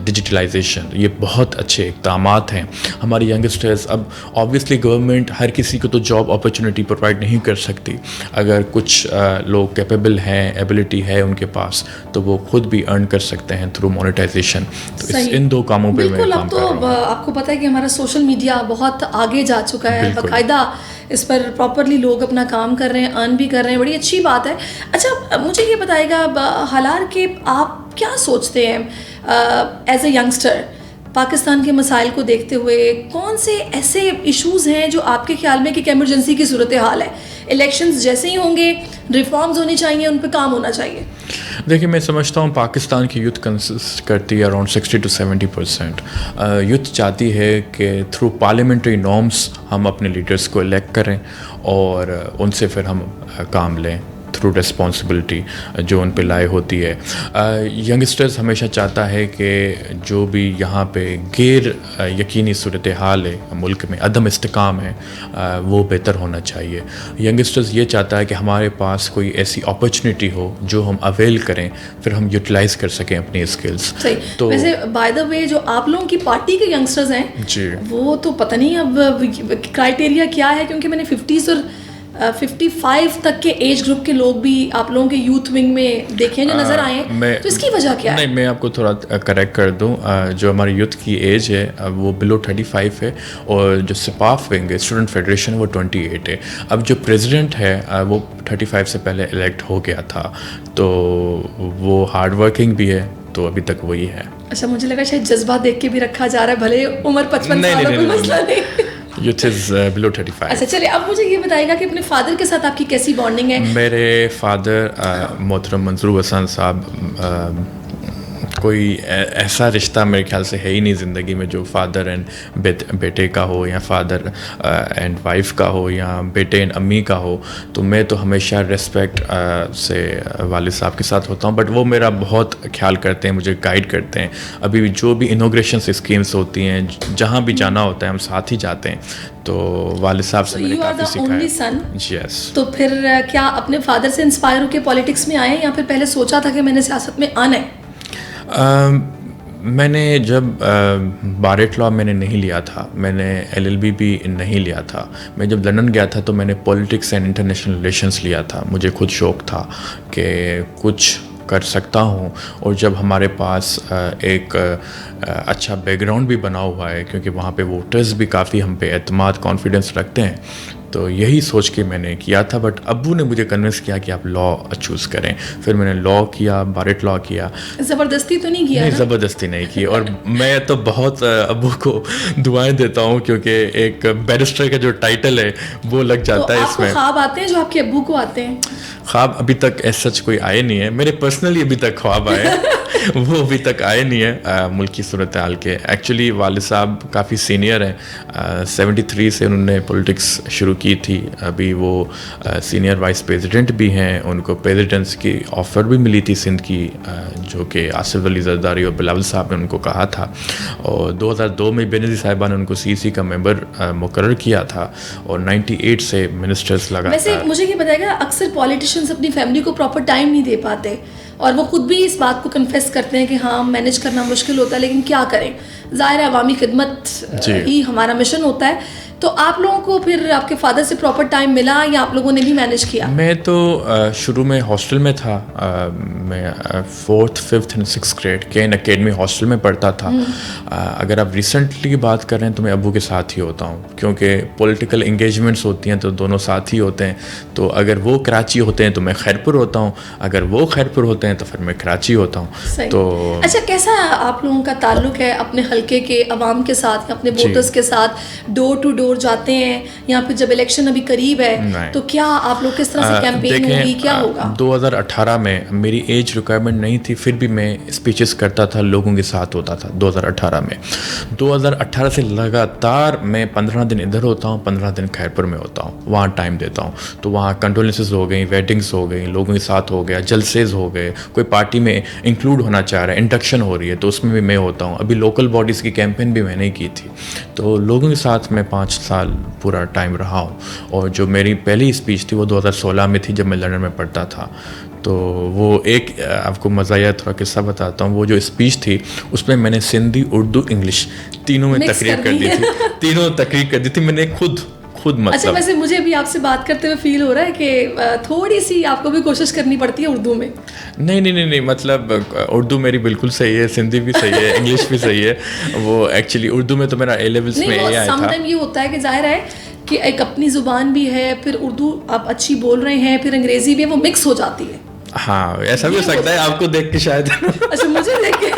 ڈیجیٹلائزیشن، یہ بہت اچھے اقدامات ہیں. ہماری ینگسٹرز اب آبویسلی گورنمنٹ ہر کسی کو تو جاب اپرچونیٹی پرووائڈ نہیں کر سکتی. اگر کچھ لوگ کیپیبل ہیں، ایبلٹی ہے ان کے پاس، تو وہ خود بھی ارن کر سکتے ہیں تھرو مونیٹائزیشن. تو ان دو کاموں پہ میں کام کر رہا ہوں. آپ کو پتہ ہے کہ ہمارا سوشل میڈیا بہت آگے جا چکا ہے، باقاعدہ اس پر پراپرلی لوگ اپنا کام کر رہے ہیں، ارن بھی کر رہے ہیں، بڑی اچھی بات ہے. اچھا مجھے یہ بتائے گا حالار کہ آپ کیا سوچتے ہیں ایز اے ینگسٹر پاکستان کے مسائل کو دیکھتے ہوئے، کون سے ایسے ایشوز ہیں جو آپ کے خیال میں کہ ایمرجنسی کی صورتحال ہے، الیکشنز جیسے ہی ہوں گے ریفارمز ہونی چاہیے، ان پہ کام ہونا چاہیے؟ دیکھیں میں سمجھتا ہوں پاکستان کی یوتھ کنسسٹ کرتی ہے اراؤنڈ 60 to 70%. یوتھ چاہتی ہے کہ تھرو پارلیمنٹری نارمس ہم اپنے لیڈرس کو الیکٹ کریں اور ان سے پھر ہم کام لیں تھرو ریسپانسبلٹی جو ان پہ لائے ہوتی ہے. ینگسٹرز ہمیشہ چاہتا ہے کہ جو بھی یہاں پہ غیر یقینی صورتحال ہے ملک میں، عدم استحکام ہے، وہ بہتر ہونا چاہیے. ینگسٹرز یہ چاہتا ہے کہ ہمارے پاس کوئی ایسی اپرچونیٹی ہو جو ہم اویل کریں، پھر ہم یوٹیلائز کر سکیں اپنی اسکلس. تو ویسے بائی دا وے جو آپ لوگوں کی پارٹی کے ینگسٹرز ہیں جی، وہ تو پتہ نہیں اب کرائٹیریا کیا ہے، کیونکہ میں نے 50s اور 55 تک کے ایج گروپ کے لوگ بھی آپ لوگوں کے یوتھ ونگ میں دیکھیں جو نظر آئے ہیں، تو اس کی وجہ کیا ہے؟ نہیں، میں آپ کو تھوڑا کریکٹ کر دوں. جو ہماری یوتھ کی ایج ہے وہ بلو 35 ہے، اور جو سپاف ونگ ہے اسٹوڈنٹ فیڈریشن وہ 28 ہے. اب جو پریزیڈنٹ ہے وہ 35 سے پہلے الیکٹ ہو گیا تھا، تو وہ ہارڈ ورکنگ بھی ہے، تو ابھی تک وہی ہے. اچھا مجھے لگا شاید جذبہ دیکھ کے بھی رکھا جا رہا ہے، بھلے عمر 55 سال کوئی مسئلہ نہیں. یوتھ از بلو 35. اچھا چلیے اب مجھے یہ بتائے گا کہ اپنے فادر کے ساتھ آپ کی کیسی بانڈنگ ہے؟ میرے فادر محترم منظور حسن صاحب، کوئی ایسا رشتہ میرے خیال سے ہے ہی نہیں زندگی میں جو فادر اینڈ بیٹے کا ہو، یا فادر اینڈ وائف کا ہو، یا بیٹے اینڈ امی کا ہو. تو میں تو ہمیشہ ریسپیکٹ سے والد صاحب کے ساتھ ہوتا ہوں، بٹ وہ میرا بہت خیال کرتے ہیں، مجھے گائیڈ کرتے ہیں. ابھی بھی جو بھی انوگریشن اسکیمس ہوتی ہیں، جہاں بھی جانا ہوتا ہے ہم ساتھ ہی جاتے ہیں. تو والد صاحب سے میں نے کافی سکھایا. یس. تو پھر کیا اپنے فادر سے انسپائر ہو کے پالیٹکس میں آئے، یا پھر پہلے سوچا تھا کہ میں نے سیاست میں آنا ہے؟ میں نے جب بارٹ لا میں نے نہیں لیا تھا، میں نے LLB بھی نہیں لیا تھا. میں جب لندن گیا تھا تو میں نے پولیٹکس اینڈ انٹرنیشنل ریلیشنس لیا تھا. مجھے خود شوق تھا کہ کچھ کر سکتا ہوں، اور جب ہمارے پاس ایک اچھا بیک گراؤنڈ بھی بنا ہوا ہے، کیونکہ وہاں پہ ووٹرز بھی کافی ہم پہ اعتماد، کانفیڈنس رکھتے ہیں، تو یہی سوچ کے میں نے کیا تھا. بٹ ابو نے مجھے کنونس کیا کہ آپ لا چوز کریں. پھر میں نے لا کیا، بارٹ لا کیا. زبردستی تو نہیں کیا؟ نہیں، زبردستی نہیں کی. اور میں تو بہت ابو کو دعائیں دیتا ہوں، کیونکہ ایک بیرسٹر کا جو ٹائٹل ہے وہ لگ جاتا ہے اس میں. خواب آتے ہیں جو آپ کے ابو کو آتے ہیں؟ خواب ابھی تک ایسا سچ کوئی آئے نہیں ہے. میرے پرسنلی ابھی تک خواب آئے وہ ابھی تک آئے نہیں ہے ملک کی صورتحال کے. ایکچولی والد صاحب کافی سینئر ہیں، 73 سے انہوں نے پولیٹکس شروع کی تھی. ابھی وہ سینئر وائس پریزیڈنٹ بھی ہیں. ان کو پریزیڈنس کی آفر بھی ملی تھی سندھ کی، جو کہ آصف علی زرداری اور بلاول صاحب نے ان کو کہا تھا. اور 2002 میں بے نظیر صاحبہ نے ان کو CC کا ممبر مقرر کیا تھا، اور 98 سے منسٹرز لگا. ویسے مجھے یہ بتائے گا، اکثر پولیٹیشینز اپنی فیملی کو پراپر ٹائم نہیں دے پاتے، اور وہ خود بھی اس بات کو کنفیس کرتے ہیں کہ ہاں مینیج کرنا مشکل ہوتا ہے لیکن کیا کریں, ظاہر ہے عوامی خدمت ہی ہمارا مشن ہوتا ہے. تو آپ لوگوں کو پھر آپ کے فادر سے پراپر ٹائم ملا یا آپ لوگوں نے بھی مینیج کیا؟ میں تو شروع میں ہاسٹل میں تھا, میں 4th 5th and 6th grade کین اکیڈمی ہاسٹل میں پڑھتا تھا. اگر آپ ریسنٹلی کی بات کر رہے ہیں تو میں ابو کے ساتھ ہی ہوتا ہوں, کیونکہ پولیٹیکل انگیجمنٹس ہوتی ہیں تو دونوں ساتھ ہی ہوتے ہیں. تو اگر وہ کراچی ہوتے ہیں تو میں خیرپور ہوتا ہوں, اگر وہ خیرپور ہوتے ہیں تو پھر میں کراچی ہوتا ہوں. تو اچھا, کیسا آپ لوگوں کا تعلق ہے اپنے حلقے کے عوام کے ساتھ, اپنے ووٹرز کے ساتھ؟ ڈور ٹو ڈور جاتے ہیں یا پھر جب الیکشن ابھی قریب ہے تو کیا آپ لوگ کس طرح سے کیمپین ہوگی, کیا ہوگا؟ 2018 میں میری ایج ریکوائرمنٹ نہیں تھی, پھر بھی میں اسپیچز کرتا تھا, لوگوں کے ساتھ ہوتا تھا 2018 میں. 2018 سے لگاتار میں 15 دن ادھر ہوتا ہوں, 15 دن خیرپور میں ہوتا ہوں, وہاں ٹائم دیتا ہوں. تو وہاں کنڈولنسز ہو گئیں, ویڈنگس ہو گئیں, لوگوں کے ساتھ ہو گیا, جلسیز ہو گئے, کوئی پارٹی میں انکلوڈ ہونا چاہ رہا ہے, انڈکشن ہو رہی ہے تو اس میں بھی میں ہوتا ہوں. ابھی لوکل باڈیز کی کیمپین بھی میں نے کی تھی. تو لوگوں کے ساتھ میں 5 سال پورا ٹائم رہا ہوں. اور جو میری پہلی اسپیچ تھی وہ 2016 میں تھی جب میں لندن میں پڑھتا تھا. تو وہ ایک آپ کو مزاحیہ تھوڑا قصہ بتاتا ہوں. وہ جو اسپیچ تھی اس میں نے سندھی, اردو, انگلش تینوں میں تقریر کر دی تھی, تینوں تقریر کر دی تھی میں نے خود. اچھا, ویسے مجھے بھی آپ سے بات کرتے ہوئے فیل ہو رہا ہے کہ تھوڑی سی آپ کو بھی کوشش کرنی پڑتی ہے اردو میں. نہیں, مطلب اردو میری بالکل صحیح ہے, سندھی بھی صحیح ہے, انگلش بھی صحیح ہے. وہ ایکچولی اردو میں تو میرا اے لیولس میں آیا تھا. سم ٹائم یہ ہوتا ہے کہ ظاہر ہے کہ ایک اپنی زبان بھی ہے, پھر اردو آپ اچھی بول رہے ہیں, پھر انگریزی بھی ہے, وہ مکس ہو جاتی ہے. ہاں, ایسا بھی ہو سکتا ہے آپ کو دیکھ کے شاید. اچھا, مجھے دیکھ کے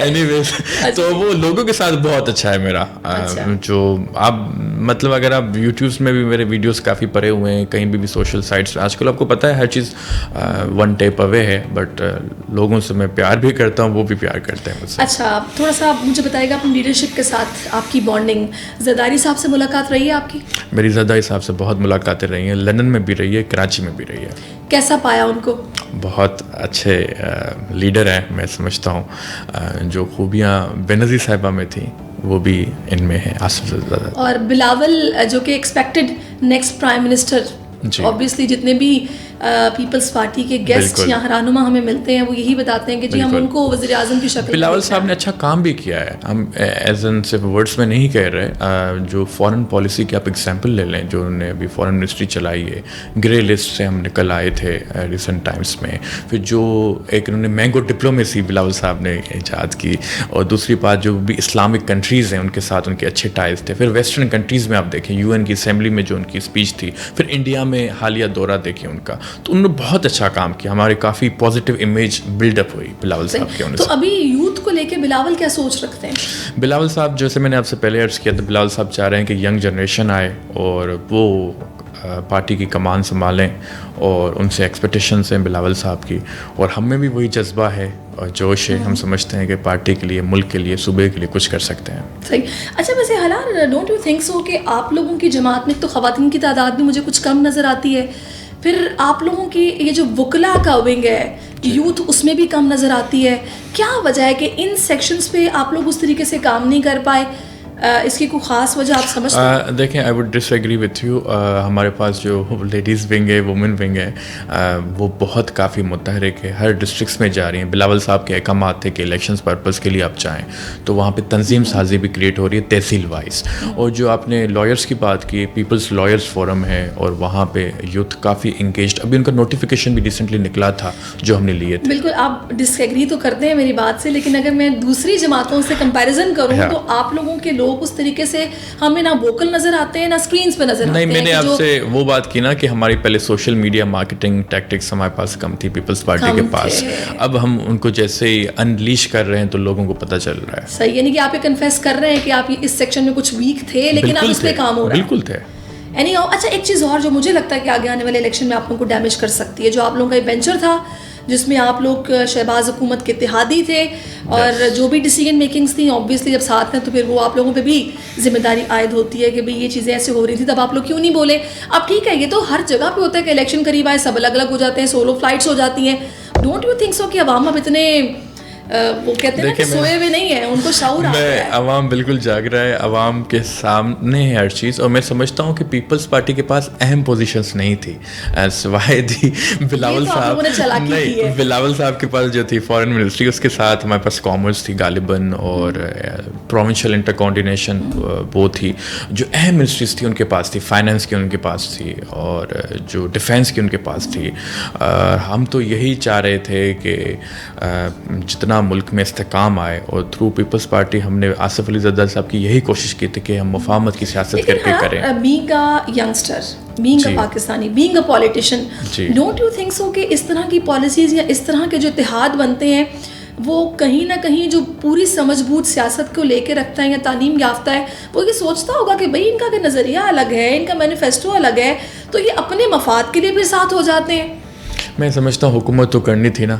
اینی ویز, تو وہ لوگوں کے ساتھ بہت اچھا ہے میرا. جو آپ مطلب اگر آپ یوٹیوبس میں بھی میرے ویڈیوز کافی پڑے ہوئے ہیں, کہیں بھی سوشل سائٹس, آج کل آپ کو پتہ ہے ہر چیز ون ٹیپ اوے ہے, بٹ لوگوں سے میں پیار بھی کرتا ہوں, وہ بھی پیار کرتے ہیں مجھ سے. اچھا, تھوڑا سا آپ مجھے بتائیے گا اپنی لیڈرشپ کے ساتھ آپ کی بانڈنگ. زرداری صاحب سے ملاقات رہی ہے آپ کی؟ میری زرداری صاحب سے بہت ملاقاتیں رہی ہیں, لندن میں بھی رہی ہے, کراچی میں بھی رہی ہے. کیسا پایا ان کو؟ بہت اچھے لیڈر ہیں میں سمجھتا ہوں. جو خوبیاں بینظیر صاحبہ میں تھیں وہ بھی ان میں ہیں آصف زرداری. اور بلاول جو کہ expected next prime minister, obviously جتنے بھی پیپلز پارٹی کے گیسٹ یا رہنما ہمیں ملتے ہیں وہ یہی بتاتے ہیں کہ جی ہم ان کو وزیر اعظم کی شکل. بلاول صاحب نے اچھا کام بھی کیا ہے, ہم ایز این صرف ورڈس میں نہیں کہہ رہے. جو فارن پالیسی کی آپ ایگزامپل لے لیں, جو انہوں نے ابھی فارن منسٹری چلائی ہے, گرے لسٹ سے ہم نکل آئے تھے ریسنٹ ٹائمس میں. پھر جو ایک انہوں نے مینگو ڈپلومیسی بلاول صاحب نے ایجاد کی, اور دوسری بات جو بھی اسلامک کنٹریز ہیں ان کے ساتھ ان کے اچھے ٹائز تھے. پھر ویسٹرن کنٹریز میں آپ دیکھیں, یو این کی اسمبلی میں جو ان کی اسپیچ تھی, پھر انڈیا میں حالیہ دورہ دیکھیں ان کا, تو انہوں نے بہت اچھا کام کیا. ہماری کافی پازیٹیو امیج بلڈ اپ ہوئی بلاول صاحب کی وجہ سے. تو ابھی یوتھ کو لے کے بلاول کیا سوچ رکھتے ہیں؟ بلاول صاحب, جیسے میں نے آپ سے پہلے عرض کیا, تو بلاول صاحب چاہ رہے ہیں کہ ینگ جنریشن آئے اور وہ پارٹی کی کمان سنبھالیں, اور ان سے ایکسپیکٹیشنس ہیں بلاول صاحب کی, اور ہم میں بھی وہی جذبہ ہے اور جوش ہے. ہم سمجھتے ہیں کہ پارٹی کے لیے, ملک کے لیے, صوبے کے لیے کچھ کر سکتے ہیں. صحیح. اچھا, ویسے حلال ڈونٹ یو تھنک سو کہ آپ لوگوں کی جماعت میں تو خواتین کی تعداد بھی مجھے کچھ کم نظر آتی ہے, پھر آپ لوگوں کی یہ جو وکلا کا ونگ ہے یوتھ, اس میں بھی کم نظر آتی ہے. کیا وجہ ہے کہ ان سیکشنز پہ آپ لوگ اس طریقے سے کام نہیں کر پائے؟ اس کی کوئی خاص وجہ آپ سمجھتے ہیں؟ دیکھیں, I would disagree with you. ہمارے پاس جو لیڈیز ونگ ہے, وومن ونگ ہے, وہ بہت کافی متحرک ہے, ہر ڈسٹرکٹس میں جا رہی ہیں. بلاول صاحب کے احکامات تھے کہ الیکشنز پرپز کے لیے آپ چاہیں تو وہاں پہ تنظیم سازی بھی کریٹ ہو رہی ہے تحصیل وائز. اور جو آپ نے لائرس کی بات کی, پیپلز لائرس فورم ہے, اور وہاں پہ یوتھ کافی انگیجڈ. ابھی ان کا نوٹیفیکیشن بھی ریسنٹلی نکلا تھا جو ہم نے لیے تھے. بالکل, آپ ڈس ایگری تو کرتے ہیں میری بات سے, لیکن اگر میں دوسری جماعتوں سے کمپیریزن کروں تو آپ لوگوں کے لوگ اس طریقے سے ہمیں نہ ووکل نظر آتے ہیں نہ اسکرینز پہ نظر آتے ہیں. نہیں, میں نے آپ سے وہ بات کی نا کہ ہماری پہلے سوشل میڈیا مارکیٹنگ ٹیکٹکس ہمارے پاس کم تھی پیپلز پارٹی کے پاس. اب ہم ان کو جیسے ہی انلیش کر رہے ہیں تو لوگوں کو پتہ چل رہا ہے. صحیح, یعنی کہ آپ یہ کنفیس کر رہے ہیں کہ آپ اس سیکشن میں کچھ ویک تھے, لیکن اب اس پہ کام ہو رہا ہے. بالکل تھے. اچھا, ایک چیز اور جو مجھے لگتا ہے کہ آگے آنے والے الیکشن میں آپ لوگوں کو ڈیمیج کر سکتی ہے, جو آپ لوگوں کا ایک وینچر تھا جس میں آپ لوگ شہباز حکومت کے اتحادی تھے, اور جو بھی ڈیسیجن میکنگس تھیں اوبویسلی جب ساتھ ہیں تو پھر وہ آپ لوگوں پہ بھی ذمہ داری عائد ہوتی ہے کہ بھئی یہ چیزیں ایسے ہو رہی تھیں, تب آپ لوگ کیوں نہیں بولے. اب ٹھیک ہے, یہ تو ہر جگہ پہ ہوتا ہے کہ الیکشن قریب آئے سب الگ الگ ہو جاتے ہیں, سولو فلائٹس ہو جاتی ہیں. ڈونٹ یو تھنک سو کہ عوام اب اتنے وہ کہتے ہیں نا کہ سوئے ہوئے نہیں ہیں, ان کو شعور آ گیا ہے. عوام بالکل جاگ رہا ہے, عوام کے سامنے ہے ہر چیز. اور میں سمجھتا ہوں کہ پیپلز پارٹی کے پاس اہم پوزیشنز نہیں تھی سوائے تھی بلاول صاحب. نہیں, بلاول صاحب کے پاس جو تھی فارن منسٹری, اس کے ساتھ ہمارے پاس کامرس تھی غالباً, اور پروونشل انٹر کوآرڈینیشن وہ تھی. جو اہم منسٹریز تھی ان کے پاس تھی, فائنینس کی ان کے پاس تھی, اور جو ڈیفینس کی ان کے پاس تھی. ہم تو یہی چاہ رہے تھے کہ جتنا ملک میں استحکام آئے, اور تھرو پیپلز پارٹی ہم نے آصف علی زرداری صاحب کی یہی کوشش کی تھی کہ ہم مفاہمت کی سیاست کر کے کریں. Being a youngster, being a Pakistani, being a politician, don't you think so کہ اس طرح کی پالیسیز یا اس طرح کے جو اتحاد بنتے ہیں وہ کہیں نہ کہیں جو پوری سمجھ بوجھ سیاست کو لے کے رکھتا ہے یا تعلیم یافتہ ہے, وہ یہ سوچتا ہوگا کہ بھائی ان کا نظریہ الگ ہے, ان کا مینیفیسٹو الگ ہے, تو یہ اپنے مفاد کے لیے پھر ساتھ ہو جاتے ہیں. میں سمجھتا ہوں حکومت تو کرنی تھی نا,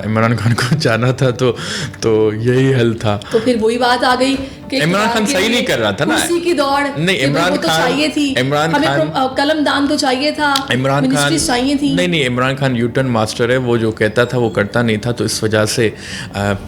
عمران خان کو جانا تھا تو یہی حل تھا. تو پھر وہی بات آ گئی کہ عمران خان صحیح نہیں کر رہا تھا نا, کرسی کی دوڑ. نہیں, عمران خان چاہیے تھی, ہمیں قلم دان تو چاہیے تھا, عمران خان چاہیے تھی. نہیں, Imran Khan you turn master ہے, وہ جو کہتا تھا وہ کرتا نہیں تھا. تو اس وجہ سے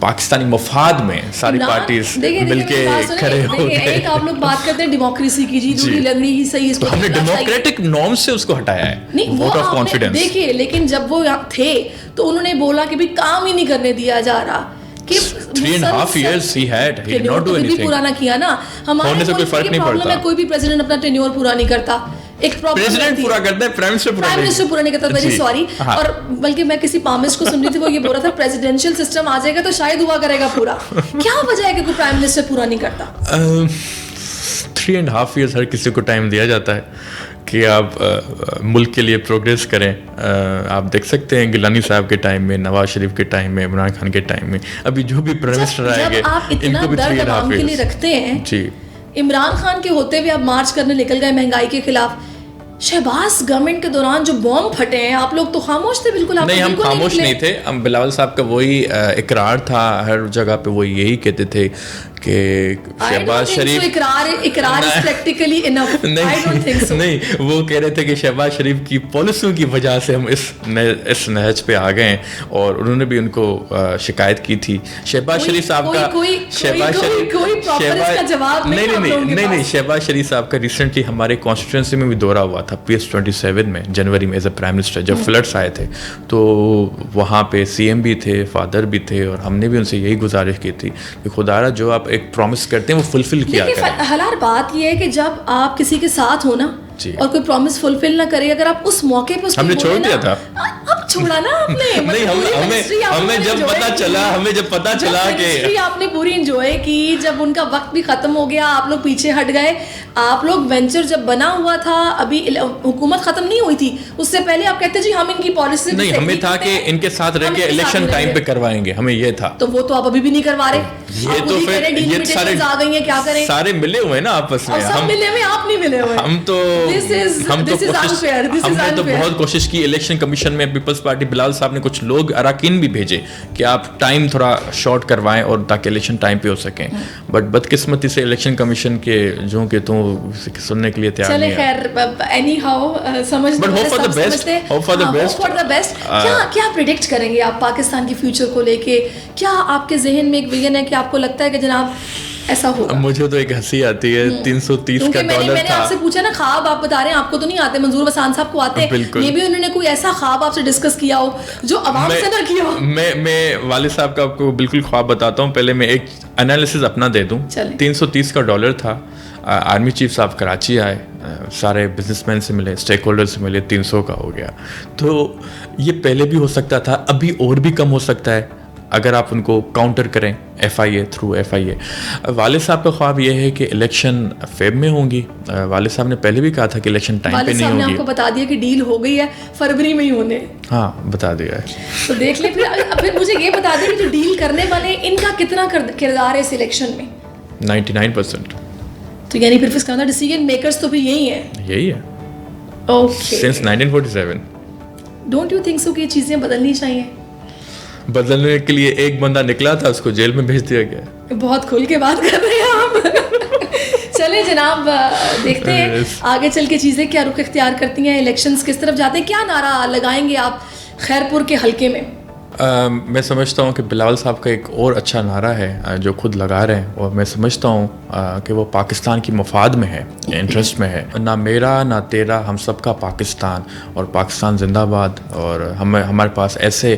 پاکستانی مفاد میں ساری پارٹیز مل کے کھڑے ہو گئے. ایک آپ لوگ بات کرتے ہیں ڈیموکریسی کی, جی دوری لگنی ہی صحیح, تو ہم نے ڈیموکریٹک نارم سے اس کو ہٹایا ہے, ووٹ آف کانفیڈنس. دیکھیے لیکن جب وہ تھے تو انہوں نے بولا کہ بھی کام ہی نہیں کرنے دیا جا رہا. 3.5 years he had, he did not do anything. پورا نہ کیا نا, ہمارے سے کوئی فرق نہیں پڑتا. کوئی بھی پریزیڈنٹ اپنا ٹینیور پورا نہیں کرتا. ایک پریزیڈنٹ پورا کرتا ہے, پرائم منسٹر پورا نہیں کرتا. Very sorry. اور بلکہ میں کسی پامسٹ کو سن رہی تھی, وہ یہ بول رہا تھا پریزیڈینشیل سسٹم آ جائے گا تو شاید ہوا کرے گا پورا. کیا وجہ ہے کہ کوئی پرائم منسٹر پورا نہیں کرتا؟ 3.5 years ہر کسی کو ٹائم دیا جاتا ہے کہ آپ ملک کے لیے پروگریس کریں. آپ دیکھ سکتے ہیں گیلانی صاحب کے ٹائم میں, نواز شریف کے ٹائم میں, عمران خان کے ٹائم میں, ابھی جو بھی پرائم منسٹر آئے گے ان کو بھی 3.5 کے لیے رکھتے ہیں. جی, عمران خان کے ہوتے ہوئے آپ مارچ کرنے نکل گئے مہنگائی کے خلاف. شہباز گورنمنٹ کے دوران جو بم پھٹے ہیں, آپ لوگ تو خاموش تھے بالکل. نہیں, ہم خاموش نہیں تھے. ہم بلاول صاحب کا وہی اقرار تھا, ہر جگہ پہ وہ یہی کہتے تھے کہ شہباز شریف نہیں, وہ کہہ رہے تھے کہ شہباز شریف کی پالیسیوں کی وجہ سے ہم اس نہج پہ آ گئے ہیں, اور انہوں نے بھی ان کو شکایت کی تھی. شہباز شریف صاحب کا نہیں, شہباز شریف صاحب کا ریسنٹلی ہمارے کانسٹیٹوئنسی میں بھی دورہ ہوا تھا PS27 میں جنوری میں ایز اے پرائم منسٹر, جب فلڈس آئے تھے. تو وہاں پہ CM بھی تھے, فادر بھی تھے, اور ہم نے بھی ان سے یہی گزارش کی تھی کہ خدا جو آپ ایک پرومس کرتے ہیں وہ فلفل کیا کریں. حلال بات یہ ہے کہ جب آپ کسی کے ساتھ ہو نا اور کوئی پرومس فلفل نہ کرے, اگر آپ اس موقع پہ ہم نے چھوڑ دیا تھا, اب چھوڑا نا آپ نے. نہیں, ہمیں جب پتا چلا کہ آپ نے پوری انجوائے کی, جب ان کا وقت بھی ختم ہو گیا آپ لوگ پیچھے ہٹ گئے. آپ لوگ وینچر جب بنا ہوا تھا, ابھی حکومت ختم نہیں ہوئی تھی, اس سے پہلے آپ کہتے جی ہم ان کی پالیسی نہیں, ہمیں تھا کہ ان کے ساتھ رہ کے الیکشن ٹائم پہ کروائیں گے, ہمیں یہ تھا. تو وہ تو آپ ابھی بھی نہیں کروا رہے. یہ تو پھر سارے ملے ہوئے نا آپس میں, ہم ملے ہوئے, آپ نہیں ملے ہوئے. ہم تو بہت کوشش کی الیکشن کمیشن میں. پیپلز پارٹی بلاول صاحب نے کچھ لوگ اراکین بھی بھیجے کہ آپ ٹائم تھوڑا شارٹ کروائیں اور تاکہ الیکشن ٹائم پہ ہو سکیں, بٹ بدقسمتی سے الیکشن کمیشن کے جو کہ تو سننے کے لیے تیار نہیں ہے. خیر اینی ہاؤ سمجھ, but hope for the best. کیا پریڈکٹ کریں گے آپ پاکستان کی فیوچر کو لے کے؟ کیا آپ کے ذہن میں ایک ویژن ہے کہ آپ کو لگتا ہے کہ جناب ایسا ہوگا؟ مجھے تو ایک ہنسی آتی ہے, 330 کا ڈالر تھا. میں نے آپ سے پوچھا نا خواب آپ بتا رہے ہیں, آپ کو تو نہیں آتے, منظور وسان صاحب کو آتے, یہ بھی انہوں نے کوئی ایسا خواب آپ سے ڈسکس کیا ہو جو عوام سے نہ کیا ہو؟ میں والد صاحب کا آپ کو بالکل خواب بتاتا ہوں. پہلے میں ایک انالیسز اپنا دے دوں. 330 کا ڈالر تھا. آرمی چیف صاحب کراچی آئے, سارے بزنس مین سے ملے, اسٹیک ہولڈر سے ملے, 300 کا ہو گیا. تو یہ پہلے بھی ہو سکتا تھا, ابھی اور بھی کم ہو سکتا ہے اگر آپ ان کو کاؤنٹر کریں FIA تھرو FIA. والد صاحب کا خواب یہ ہے کہ الیکشن فیب میں ہوں گی. والد صاحب نے پہلے بھی کہا تھا کہ الیکشن ٹائم پہ نہیں ہوگی. والد صاحب نے آپ کو بتا دیا کہ ڈیل ہو گئی ہے, فروری میں ہی ہونے. ہاں بتا دیا ہے. تو دیکھ لیں پھر مجھے یہ بتا دیں کہ جو ڈیل کرنے والے ان کا کتنا کردار ہے اس الیکشن میں؟ 99%. تو یعنی پھر اس کا مطلب ڈیسیژن میکرز تو پھر یہی ہیں. یہی ہے okay, since 1947. Don't you think so کہ یہ چیزیں بدلنی چاہیے؟ بدلنے کے لیے ایک بندہ نکلا تھا, اس کو جیل میں بھیج دیا گیا. بہت کھل کے بات کر رہے ہیں آپ. چلیں جناب, دیکھتے ہیں آگے چل کے چیزیں کیا رخ اختیار کرتی ہیں, الیکشنز کس طرف جاتے ہیں. کیا نعرہ لگائیں گے آپ خیرپور کے حلقے میں؟ میں سمجھتا ہوں کہ بلاول صاحب کا ایک اور اچھا نعرہ ہے جو خود لگا رہے ہیں, اور میں سمجھتا ہوں کہ وہ پاکستان کی مفاد میں ہے, انٹرسٹ میں ہے. نہ میرا نہ تیرا, ہم سب کا پاکستان, اور پاکستان زندہ باد. اور ہمارے پاس ایسے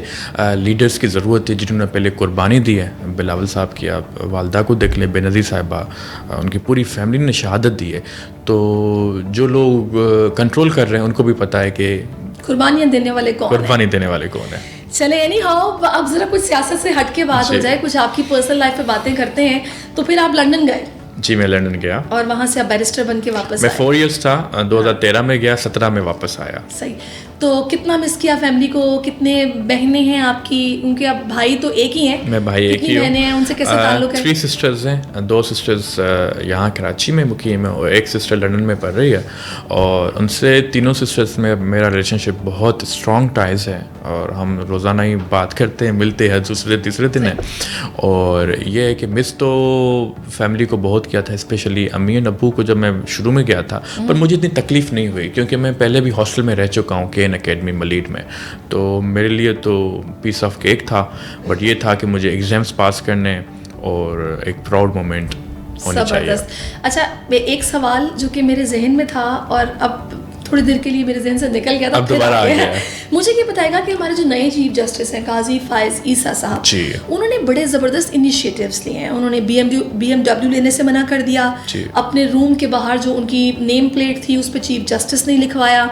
لیڈرز کی ضرورت ہے جنہوں نے پہلے قربانی دی ہے. بلاول صاحب کی آپ والدہ کو دیکھ لیں, بے نظیر صاحبہ, ان کی پوری فیملی نے شہادت دی ہے. تو جو لوگ کنٹرول کر رہے ہیں ان کو بھی پتہ ہے کہ قربانیاں دینے والے کون ہیں. چلے اینی ہاؤ, اب ذرا کچھ سیاست سے ہٹ کے بات ہو جائے, کچھ آپ کی پرسنل لائف پہ باتیں کرتے ہیں. تو پھر آپ لنڈن گئے؟ جی میں لنڈن گیا, اور وہاں سے آپ بیرسٹر بن کے واپس میں 4 ایئرس تھا. 2013 میں گیا, 17 میں واپس آیا. صحیح. تو کتنا مس کیا فیملی کو؟ کتنے بہنیں ہیں آپ کی؟ ان کے بھائی تو ایک ہی ہیں. میں بھائی ایک ہی ہوں. بہنیں ہیں, ان سے کیسے تعلق ہے؟ 3 سسٹرز ہیں. 2 سسٹرز یہاں کراچی میں مقیم ہیں, اور ایک سسٹر لنڈن میں پڑھ رہی ہے. اور ان سے تینوں سسٹرز میں میرا ریلیشن شپ بہت اسٹرانگ ٹائز ہے, اور ہم روزانہ ہی بات کرتے ہیں, ملتے ہیں دوسرے تیسرے دن ہیں. اور یہ ہے کہ مس تو فیملی کو بہت کیا تھا, اسپیشلی امی اور ابو کو جب میں شروع میں گیا تھا. پر مجھے اتنی تکلیف نہیں ہوئی کیونکہ میں پہلے بھی ہاسٹل میں رہ چکا ہوں, کین اکیڈمی ملید میں. تو میرے لیے تو پیس آف کیک تھا. بٹ یہ تھا کہ مجھے ایگزامس پاس کرنے, اور ایک پراؤڈ مومنٹ ہونی چاہیے. اچھا, ایک سوال جو کہ میرے ذہن میں تھا اور اب تھوڑی دیر کے لیے میرے ذہن سے نکل گیا تھا, اب دوبارہ آ گیا. مجھے یہ بتائے گا کہ ہمارے جو نئے چیف جسٹس ہیں قاضی فائز عیسیٰ صاحب, انہوں نے بڑے زبردست انیشیٹیوز لیے ہیں. انہوں نے بی ایم ڈبلیو لینے سے منع کر دیا, اپنے روم کے باہر جو ان کی نیم پلیٹ تھی اس پہ چیف جسٹس نے لکھوایا.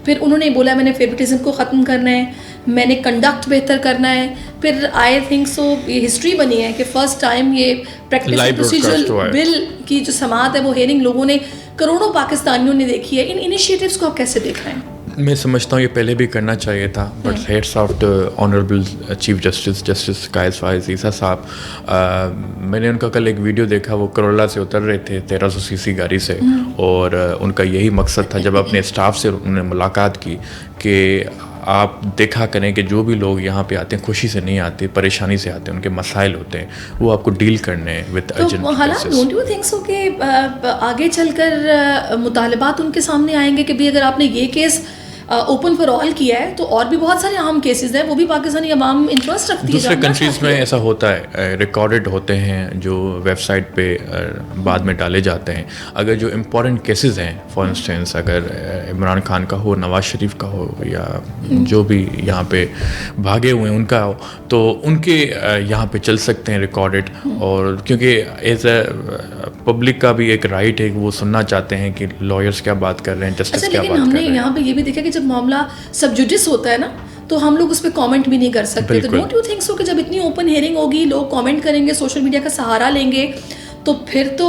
پھر انہوں نے بولا میں نے فیوریٹزم کو ختم کرنا ہے, میں نے کنڈکٹ بہتر کرنا ہے. پھر آئی تھنک سو یہ ہسٹری بنی ہے کہ فرسٹ ٹائم یہ پریکٹس پروسیجرل بل کی جو سماعت ہے وہ ہیئرنگ لوگوں نے, کروڑوں پاکستانیوں نے دیکھی ہے. ان انیشیٹیوز کو آپ کیسے دیکھ رہے ہیں؟ میں سمجھتا ہوں یہ پہلے بھی کرنا چاہیے تھا, but heads of the honourable chief justice قائد فائز عیسیٰ صاحب, میں نے ان کا کل ایک ویڈیو دیکھا, وہ کرولا سے اتر رہے تھے 1300 cc گاڑی سے, اور ان کا یہی مقصد تھا جب اپنے اسٹاف سے انہوں نے ملاقات کی کہ آپ دیکھا کریں کہ جو بھی لوگ یہاں پہ آتے ہیں خوشی سے نہیں آتے, پریشانی سے آتے ہیں, ان کے مسائل ہوتے ہیں, وہ آپ کو ڈیل کرنے وتھ ارجنٹ. حالات ڈونٹ یو تھنک سو کہ آگے چل کر مطالبات ان کے سامنے آئیں گے کہ بھی اگر آپ نے یہ کیس اوپن فار آل کیا ہے تو اور بھی بہت سارے اہم کیسز ہیں, وہ بھی پاکستانی عوام انٹرسٹ رکھتی ہے. دوسرے کنٹریز میں ایسا ہوتا ہے, ریکارڈڈ ہوتے ہیں جو ویب سائٹ پہ بعد میں ڈالے جاتے ہیں. اگر جو امپورٹنٹ کیسز ہیں, فار انسٹنس اگر عمران خان کا ہو, نواز شریف کا ہو, یا جو بھی یہاں پہ بھاگے ہوئے ہیں ان کا ہو, تو ان کے یہاں پہ چل سکتے ہیں ریکارڈڈ. اور کیونکہ ایز اے پبلک کا بھی ایک رائٹ ہے کہ وہ سننا چاہتے ہیں کہ لائرس کیا بات کر رہے ہیں, جسٹس کیا بات کر رہے ہیں. ہم نے یہاں پہ یہ بھی دیکھا کہ جب معاملہ سب جوڈس ہوتا ہے نا تو ہم لوگ اس پہ کامنٹ بھی نہیں کر سکتے. تو ڈونٹ یو تھنک سو کہ جب اتنی اوپن ہیئرنگ ہوگی, لوگ کامنٹ کریں گے, سوشل میڈیا کا سہارا لیں گے, تو پھر تو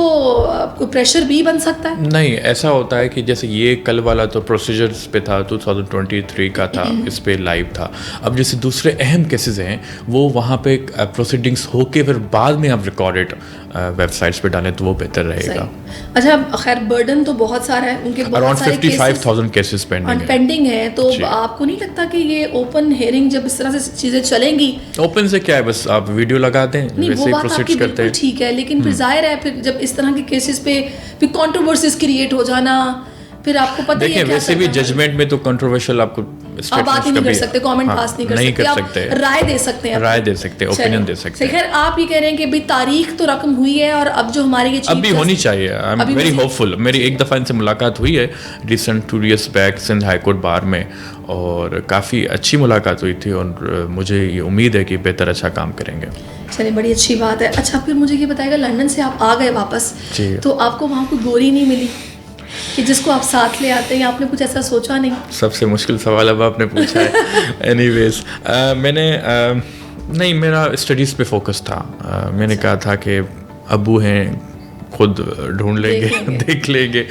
کوئی پریشر بھی بن سکتا ہے؟ نہیں, ایسا ہوتا ہے کہ جیسے یہ کل والا تو پروسیجرز پہ تھا, 2023 کا تھا, اس پہ لائیو تھا. اب جیسے دوسرے اہم کیسز ہیں وہ وہاں پہ پروسیڈنگس ہو کے پھر بعد میں آپ ریکارڈڈ ویب سائٹس پہ ڈالیں تو وہ بہتر رہے گا. اچھا, خیر برڈن تو بہت سارا ہے, ان کے اراؤنڈ 55,000 کیسز پینڈنگ ہے. تو آپ کو نہیں لگتا کہ یہ اوپن ہیئرنگ جب اس طرح سے چیزیں چلیں گی, اوپن سے کیا ہے, بس آپ ویڈیو لگا دیں, ویسے ہی پروسیڈ کرتے ہیں, ٹھیک ہے, لیکن پھر ظاہر ہے پھر جب اس طرح کے کیسز پہ پھر کنٹروورسیز کریٹ ہو جانا, پھر آپ کو پتہ ہے دیکھیں ویسے بھی ججمنٹ میں تو کنٹروورشل آپ کو بات ہی نہیں کر سکتے, کامنٹ پاس نہیں کر سکتے, رائے دے سکتے ہیں, اوپینین دے سکتے ہیں. خیر, آپ یہ کہہ رہے ہیں کہ تاریخ تو رقم ہوئی ہے, اور اب جو ہماری یہ اب بھی ہونی چاہیے. آئی ایم ویری ہوپ فل. میری ایک دفعہ ان سے ملاقات ہوئی ہے recent 2 years back Sindh high court bar میں, اور کافی اچھی ملاقات ہوئی تھی, اور مجھے یہ امید ہے کہ بہتر اچھا کام کریں گے. چلیے, بڑی اچھی بات ہے. اچھا, پھر مجھے یہ بتائے گا, لنڈن سے آپ آ گئے واپس, تو آپ کو وہاں کوئی گوری نہیں ملی کہ جس کو آپ ساتھ لے آتے ہیں, آپ نے کچھ ایسا سوچا نہیں؟ سب سے مشکل سوال اب آپ نے پوچھا ہے. اینی ویز, میں نے نہیں, میرا اسٹڈیز پہ فوکس تھا. میں نے کہا تھا کہ ابو ہیں, خود ڈھونڈ لیں گے, دیکھ لیں گے,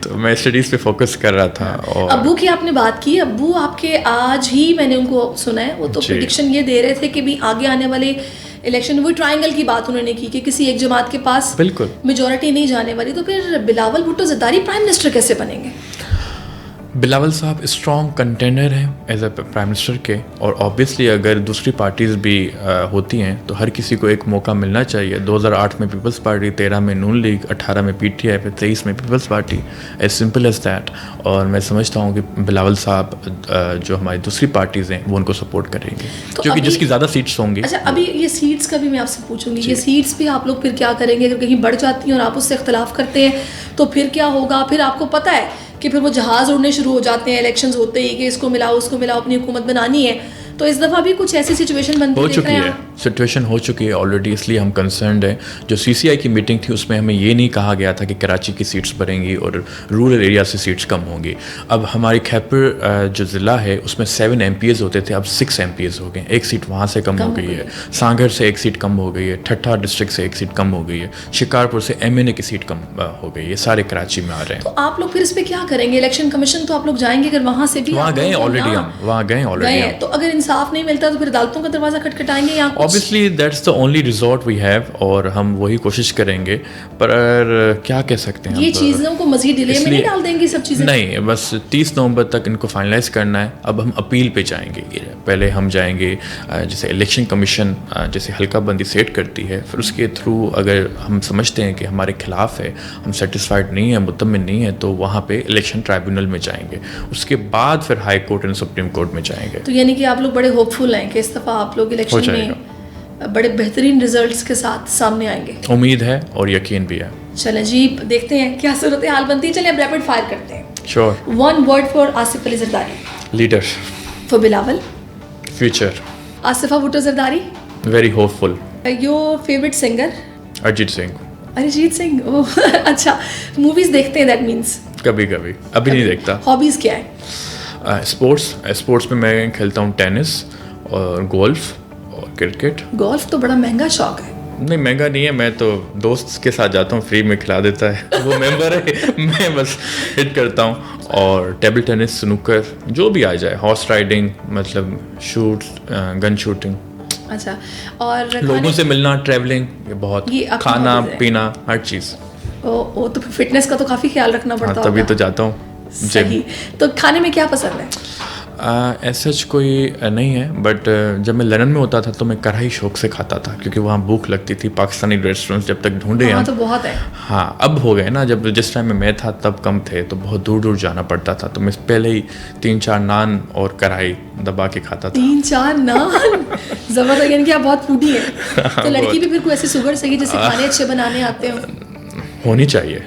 تو میں اسٹڈیز پہ فوکس کر رہا تھا. اور ابو کی آپ نے بات کی, ابو آپ کے آج ہی میں نے ان کو سنا ہے, وہ تو پریڈکشن یہ دے رہے تھے کہ بھی آگے آنے والے الیکشن, وہ ٹرائنگل کی بات انہوں نے کی کہ کسی ایک جماعت کے پاس بالکل میجورٹی نہیں جانے والی. تو پھر بلاول بھٹو زرداری پرائم منسٹر کیسے بنیں گے؟ بلاول صاحب اسٹرانگ کنٹینر ہیں ایز اے پرائم منسٹر کے, اور آبویسلی اگر دوسری پارٹیز بھی ہوتی ہیں تو ہر کسی کو ایک موقع ملنا چاہیے. 2008 میں پیپلز پارٹی, 13 میں نون لیگ, 18 میں پی ٹی آئی, پھر 23 میں Peoples Party, as simple as that. اور میں سمجھتا ہوں کہ بلاول صاحب جو ہماری دوسری پارٹیز ہیں وہ ان کو سپورٹ کریں گے, کیونکہ جس کی زیادہ سیٹس ہوں گی. اچھا, ابھی یہ سیٹس کا بھی میں آپ سے پوچھوں گی, یہ سیٹس بھی آپ لوگ پھر کیا کریں گے؟ اگر کہیں بڑھ جاتی ہیں اور آپ اس سے اختلاف کرتے ہیں تو پھر کیا ہوگا؟ پھر آپ کو پتہ ہے کہ پھر وہ جہاز اڑنے شروع ہو جاتے ہیں الیکشنز ہوتے ہی کہ اس کو ملاؤ اس کو ملاؤ, اپنی حکومت بنانی ہے. تو اس دفعہ بھی کچھ ایسی سچویشن بنتی ہو چکی ہے, سچویشن ہو چکی ہے آلریڈی, اس لیے ہم کنسرنڈ ہیں. جو سی سی آئی کی میٹنگ تھی اس میں ہمیں یہ نہیں کہا گیا تھا کہ کراچی کی سیٹس بڑھیں گی اور رورل ایریا سے سیٹس کم ہوں گی. اب ہماری خیبر جو ضلع ہے اس میں 7 MPs ہوتے تھے, اب 6 MPs ہو گئے, ایک سیٹ وہاں سے کم ہو گئی ہے, سانگھر سے ایک سیٹ کم ہو گئی ہے, ٹھٹھا ڈسٹرکٹ سے ایک سیٹ کم ہو گئی ہے, شکارپور سے MNA کی سیٹ کم ہو گئی ہے. سارے کراچی میں آ رہے ہیں. تو آپ لوگ پھر اس پہ کیا کریں گے؟ الیکشن کمیشن تو آپ لوگ جائیں گے, اگر وہاں سے بھی وہاں گئے آلریڈی, ہم وہاں گئے آلریڈی, تو اگر انصاف نہیں ملتا تو پھر عدالتوں کا دروازہ کھٹکھٹائیں گے. obviously that's the only resort we have, اور ہم وہی کوشش کریں گے. پر کیا کہہ سکتے ہیں, یہ چیزوں کو مزید ڈیلے میں نہیں ڈال دیں گے سب چیزیں؟ نہیں, بس 30 نومبر تک ان کو فائنلائز کرنا ہے. اب ہم اپیل پہ جائیں گے. پہلے ہم جائیں گے جیسے الیکشن کمیشن جیسے حلقہ بندی سیٹ کرتی ہے, پھر اس کے تھرو اگر ہم سمجھتے ہیں کہ ہمارے خلاف ہے, ہم سیٹسفائڈ نہیں ہیں, مطمئن نہیں ہیں, تو وہاں پہ الیکشن ٹرائبیونل میں جائیں گے. اس کے بعد پھر high court and supreme court میں جائیں گے. تو یعنی کہ آپ لوگ بڑے ہوپ فل ہیں کہ اس دفعہ آپ لوگ الیکشن میں بڑے بہترین ریزلٹس کے ساتھ سامنے آئیں گے؟ امید ہے اور یقین بھی ہے. چلیں جی, دیکھتے ہیں کیا صورت حال بنتی ہے. چلیں اب ریپڈ فائر کرتے ہیں. Sure. 1 word for Asif Ali Zardari. Leader. For Bilawal. Future. Aseefa Bhutto Zardari. Very hopeful. Your favourite singer? Arijit Singh. Arijit Singh, اچھا. موویز دیکھتے ہیں؟ دیٹ مینس کبھی کبھی, ابھی نہیں دیکھتا. ہابیز کیا ہے؟ اسپورٹس میں میں کھیلتا ہوں ٹینس اور گولف اور کرکٹ. گولف تو بڑا مہنگا شوق ہے. نہیں, مہنگا نہیں ہے, میں تو دوست کے ساتھ جاتا ہوں, فری میں کھلا دیتا ہے, وہ ممبر ہے, میں بس ہٹ کرتا ہوں. اور ٹیبل ٹینس, سنوکر, جو بھی آ جائے, ہارس رائڈنگ, مطلب گن شوٹنگ. اچھا, اور لوگوں سے ملنا, ٹریولنگ, یہ بہت, کھانا پینا, ہر چیز. وہ تو فٹنس کا تو کافی خیال رکھنا پڑتا ہے. تبھی تو جاتا ہوں. صحیح. تو کھانے میں کیا پسند ہے؟ ایسا کوئی نہیں ہے, بٹ جب میں لندن میں ہوتا تھا تو میں کڑھائی شوق سے کھاتا تھا, کیونکہ وہاں بھوک لگتی تھی. پاکستانی ریسٹورینٹس جب تک ڈھونڈے ہیں تو بہت ہے. ہاں, اب ہو گئے نا, جس ٹائم میں تھا تب کم تھے, تو بہت دور دور جانا پڑتا تھا, تو میں پہلے ہی 3-4 نان اور کڑھائی دبا کے کھاتا تھا. 3-4 نان زبردست, یعنی کہ آپ بہت فوڈی ہیں. تو لڑکی بھی پھر کوئی ایسی سوگر سے جیسے کھانے اچھے بنانے آتے ہوں؟ ہونی چاہیے.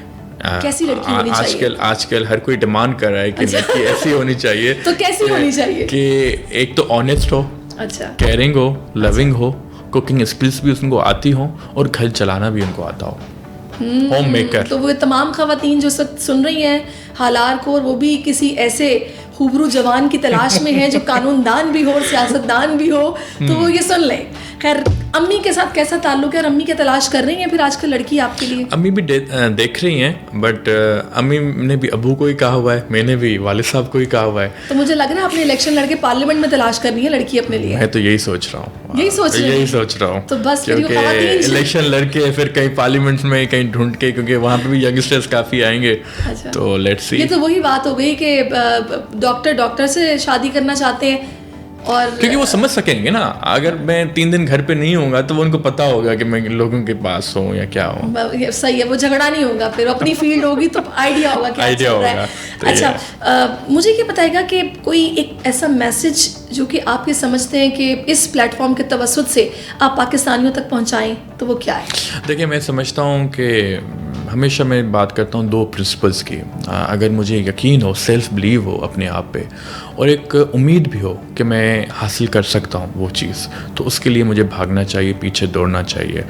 کیسی لڑکی ہونی چاہیے؟ آج کل ہر کوئی ڈیمانڈ کر رہا ہے کہ لڑکی ایسی ہونی چاہیے. تو کیسی ہونی چاہیے؟ کہ ایک تو آنیسٹ ہو, اچھا, کیئرنگ ہو, لونگ ہو, کوکنگ اسکلس بھی ان کو آتی ہوں, اور گھر چلانا بھی ان کو آتا ہو, ہوم میکر. تو وہ تمام خواتین جو سن رہی ہیں حالار کو, اور وہ بھی کسی ایسے خوبرو جوان کی تلاش میں ہیں جو قانون دان بھی ہو اور سیاست دان بھی ہو, تو وہ یہ سن لیں. خیر, امی کے ساتھ کیسا تعلق ہے, اور امی کی تلاش کر رہی ہیں پھر آج کل لڑکی آپ کے لیے؟ امی بھی دیکھ رہی ہیں, بٹ امی نے بھی ابو کو ہی کہا ہوا ہے, میں نے بھی والد صاحب کو ہی کہا ہوا ہے. تو مجھے لگ رہا ہے اپنے الیکشن لڑ کے پارلیمنٹ میں تلاش کرنی ہے لڑکی اپنے لیے. میں تو یہی سوچ رہا ہوں, یہی سوچ رہا ہوں. تو بس کیونکہ الیکشن لڑ کے پھر کہیں پارلیمنٹ میں کہیں ڈھونڈ کے, کیونکہ وہاں پہ بھی ینگسٹرز کافی آئیں گے, تو لیٹس سی. یہ تو وہی بات ہو گئی کہ ڈاکٹر سے شادی کرنا چاہتے ہیں, اور کیونکہ وہ سمجھ سکیں گے نا, اگر میں 3 دن گھر پہ نہیں ہوں گا تو وہ ان کو پتا ہوگا کہ میں لوگوں کے پاس ہوں یا کیا ہوں. صحیح ہے, وہ جھگڑا نہیں ہوگا, پھر اپنی فیلڈ ہوگی تو آئیڈیا ہوگا کیا چل رہا ہے. اچھا, مجھے کیا بتائے گا کہ کوئی ایک ایسا میسج جو کہ آپ یہ سمجھتے ہیں کہ اس پلیٹ فارم کے توسط سے آپ پاکستانیوں تک پہنچائیں, تو وہ کیا ہے؟ دیکھیں, میں سمجھتا ہوں کہ ہمیشہ میں بات کرتا ہوں 2 پرنسپلس کی. اگر مجھے یقین ہو, سیلف بلیو ہو اپنے آپ پہ, اور ایک امید بھی ہو کہ میں حاصل کر سکتا ہوں وہ چیز, تو اس کے لیے مجھے بھاگنا چاہیے, پیچھے دوڑنا چاہیے.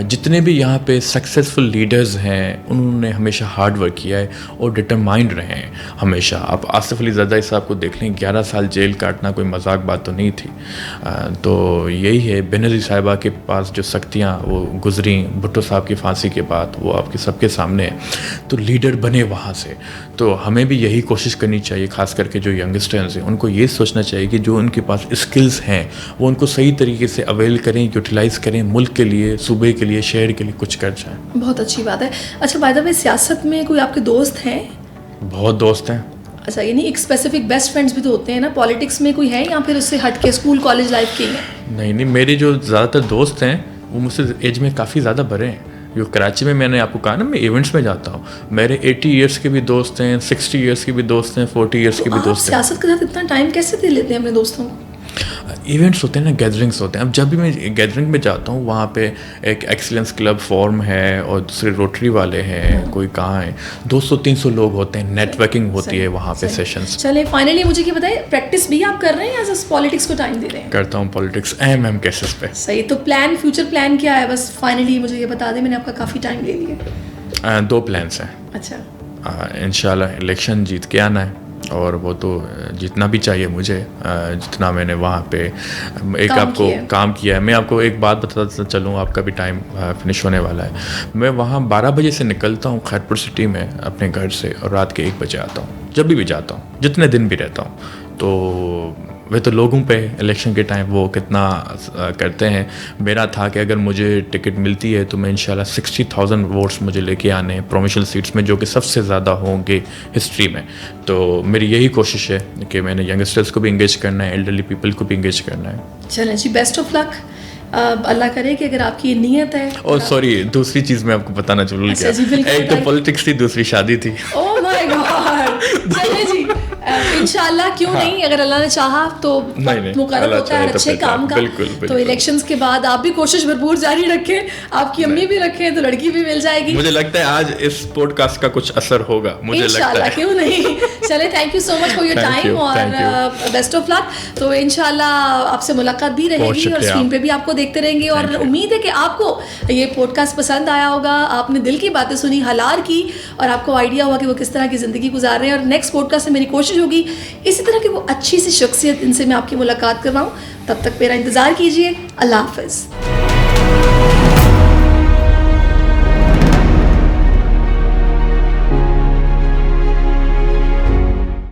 جتنے بھی یہاں پہ سکسیزفل لیڈرز ہیں, انہوں نے ہمیشہ ہارڈ ورک کیا ہے اور ڈٹرمائنڈ رہے ہیں ہمیشہ. آپ آصف علی زرداری صاحب کو دیکھ لیں, 11 سال جیل کاٹنا کوئی مذاق بات تو نہیں تھی. تو یہی ہے, بینظیر صاحبہ کے پاس جو سختیاں وہ گزریں, بھٹو صاحب کی پھانسی کے بعد, وہ آپ کے سب کے سامنے ہے. تو لیڈر بنے وہاں سے. تو ہمیں بھی یہی کوشش کرنی چاہیے, خاص کر کے جو ینگسٹرز ہیں, ان کو یہ سوچنا چاہیے کہ جو ان کے پاس اسکلز ہیں وہ ان کو صحیح طریقے سے اویل کریں, یوٹیلائز کریں, ملک کے لیے, صوبے کے لیے, شہر کے لیے کچھ کر جائیں. بہت اچھی بات ہے. اچھا, بائی دا وے, سیاست میں کوئی آپ کے دوست ہیں؟ بہت دوست ہیں. اچھا یعنی ایک اسپیسیفک بیسٹ فرینڈس بھی تو ہوتے ہیں نا, پالیٹکس میں کوئی ہے یا پھر اس سے ہٹ کے اسکول کالج لائف کے ہیں؟ نہیں, میرے جو زیادہ تر دوست ہیں وہ مجھ سے ایج میں کافی زیادہ بڑے ہیں. جو کراچی میں نے آپ کو کہا نا میں ایونٹس میں جاتا ہوں, میرے 80 ایئرس کے بھی دوست ہیں, 60 ایئرس کے بھی دوست ہیں, 40 ایئرس کے بھی دوست ہیں. سیاست کے ساتھ اتنا ٹائم کیسے دے لیتے ہیں اپنے دوستوں کو؟ ایونٹس ہوتے ہیں نا, گیدرنگس ہوتے ہیں. اب جب بھی میں گیدرنگ میں جاتا ہوں وہاں پہ ایک ایکسلنس کلب فورم ہے اور دوسرے روٹری والے ہیں, کوئی کہاں ہیں, 200-300 لوگ ہوتے ہیں, نیٹ ورکنگ ہوتی ہے وہاں پہ سیشنس. چلے فائنلی مجھے یہ بتائیں, پریکٹس بھی آپ کر رہے ہیں یا بس پالیٹکس کو ٹائم دے رہے ہیں؟ کرتا ہوں پالیٹکس اہم کیسز پہ. صحیح, تو پلان فیوچر پلان کیا ہے؟ بس فائنلی مجھے یہ بتا دیں, میں نے آپ کا کافی ٹائم لے لیا. 2 پلانس ہیں. اچھا. انشاءاللہ الیکشن جیت کے آنا ہے, اور وہ تو جتنا بھی چاہیے مجھے, جتنا میں نے وہاں پہ ایک آپ کو کام کیا ہے. میں آپ کو ایک بات بتاتا چلوں, آپ کا بھی ٹائم فنش ہونے والا ہے. میں وہاں 12 بجے سے نکلتا ہوں خیرپور سٹی میں اپنے گھر سے, اور رات کے 1 بجے آتا ہوں, جب بھی جاتا ہوں, جتنے دن بھی رہتا ہوں. تو وہ تو لوگوں پہ الیکشن کے ٹائم وہ کتنا کرتے ہیں. میرا تھا کہ اگر مجھے ٹکٹ ملتی ہے تو میں انشاءاللہ 60,000 ووٹس مجھے لے کے آنے ہیں پروموشنل سیٹس میں, جو کہ سب سے زیادہ ہوں گے ہسٹری میں. تو میری یہی کوشش ہے کہ میں نے ینگسٹرس کو بھی انگیج کرنا ہے, ایلڈرلی پیپل کو بھی انگیج کرنا ہے. چلیں جی, بیسٹ آف لک. اللہ کرے کہ اگر آپ کی نیت ہے. اور سوری, دوسری چیز میں آپ کو بتانا چاہوں گا, ایک تو پولیٹکس تھی, دوسری شادی تھی. اوہ مائی گاڈ. چلیں جی, انشاءاللہ کیوں نہیں, اگر اللہ نے چاہا تو مقرر ہوتا ہے اچھے کام کا. تو الیکشنز کے بعد آپ بھی کوشش بھرپور جاری رکھیں, آپ کی امی بھی رکھیں تو لڑکی بھی مل جائے گی. مجھے لگتا ہے آج اس پوڈ کاسٹ کا کچھ اثر ہوگا, مجھے لگتا ہے. انشاءاللہ, کیوں نہیں. چلے, thank you so much for your time اور بیسٹ آف لک. تو انشاءاللہ آپ سے ملاقات بھی رہے گی, اور اسکرین پہ بھی آپ کو دیکھتے رہیں گے. اور امید ہے کہ آپ کو یہ پوڈ کاسٹ پسند آیا ہوگا, آپ نے دل کی باتیں سنی, حلال کی, اور آپ کو آئیڈیا ہوا کہ وہ کس طرح کی زندگی گزار رہے ہیں. اور نیکسٹ پوڈ کاسٹ میں میری کوشش ہوگی اسی طرح کی وہ اچھی سی شخصیت ان سے میں آپ کی ملاقات کرواؤں. تب تک میرا انتظار کیجیے. اللہ حافظ.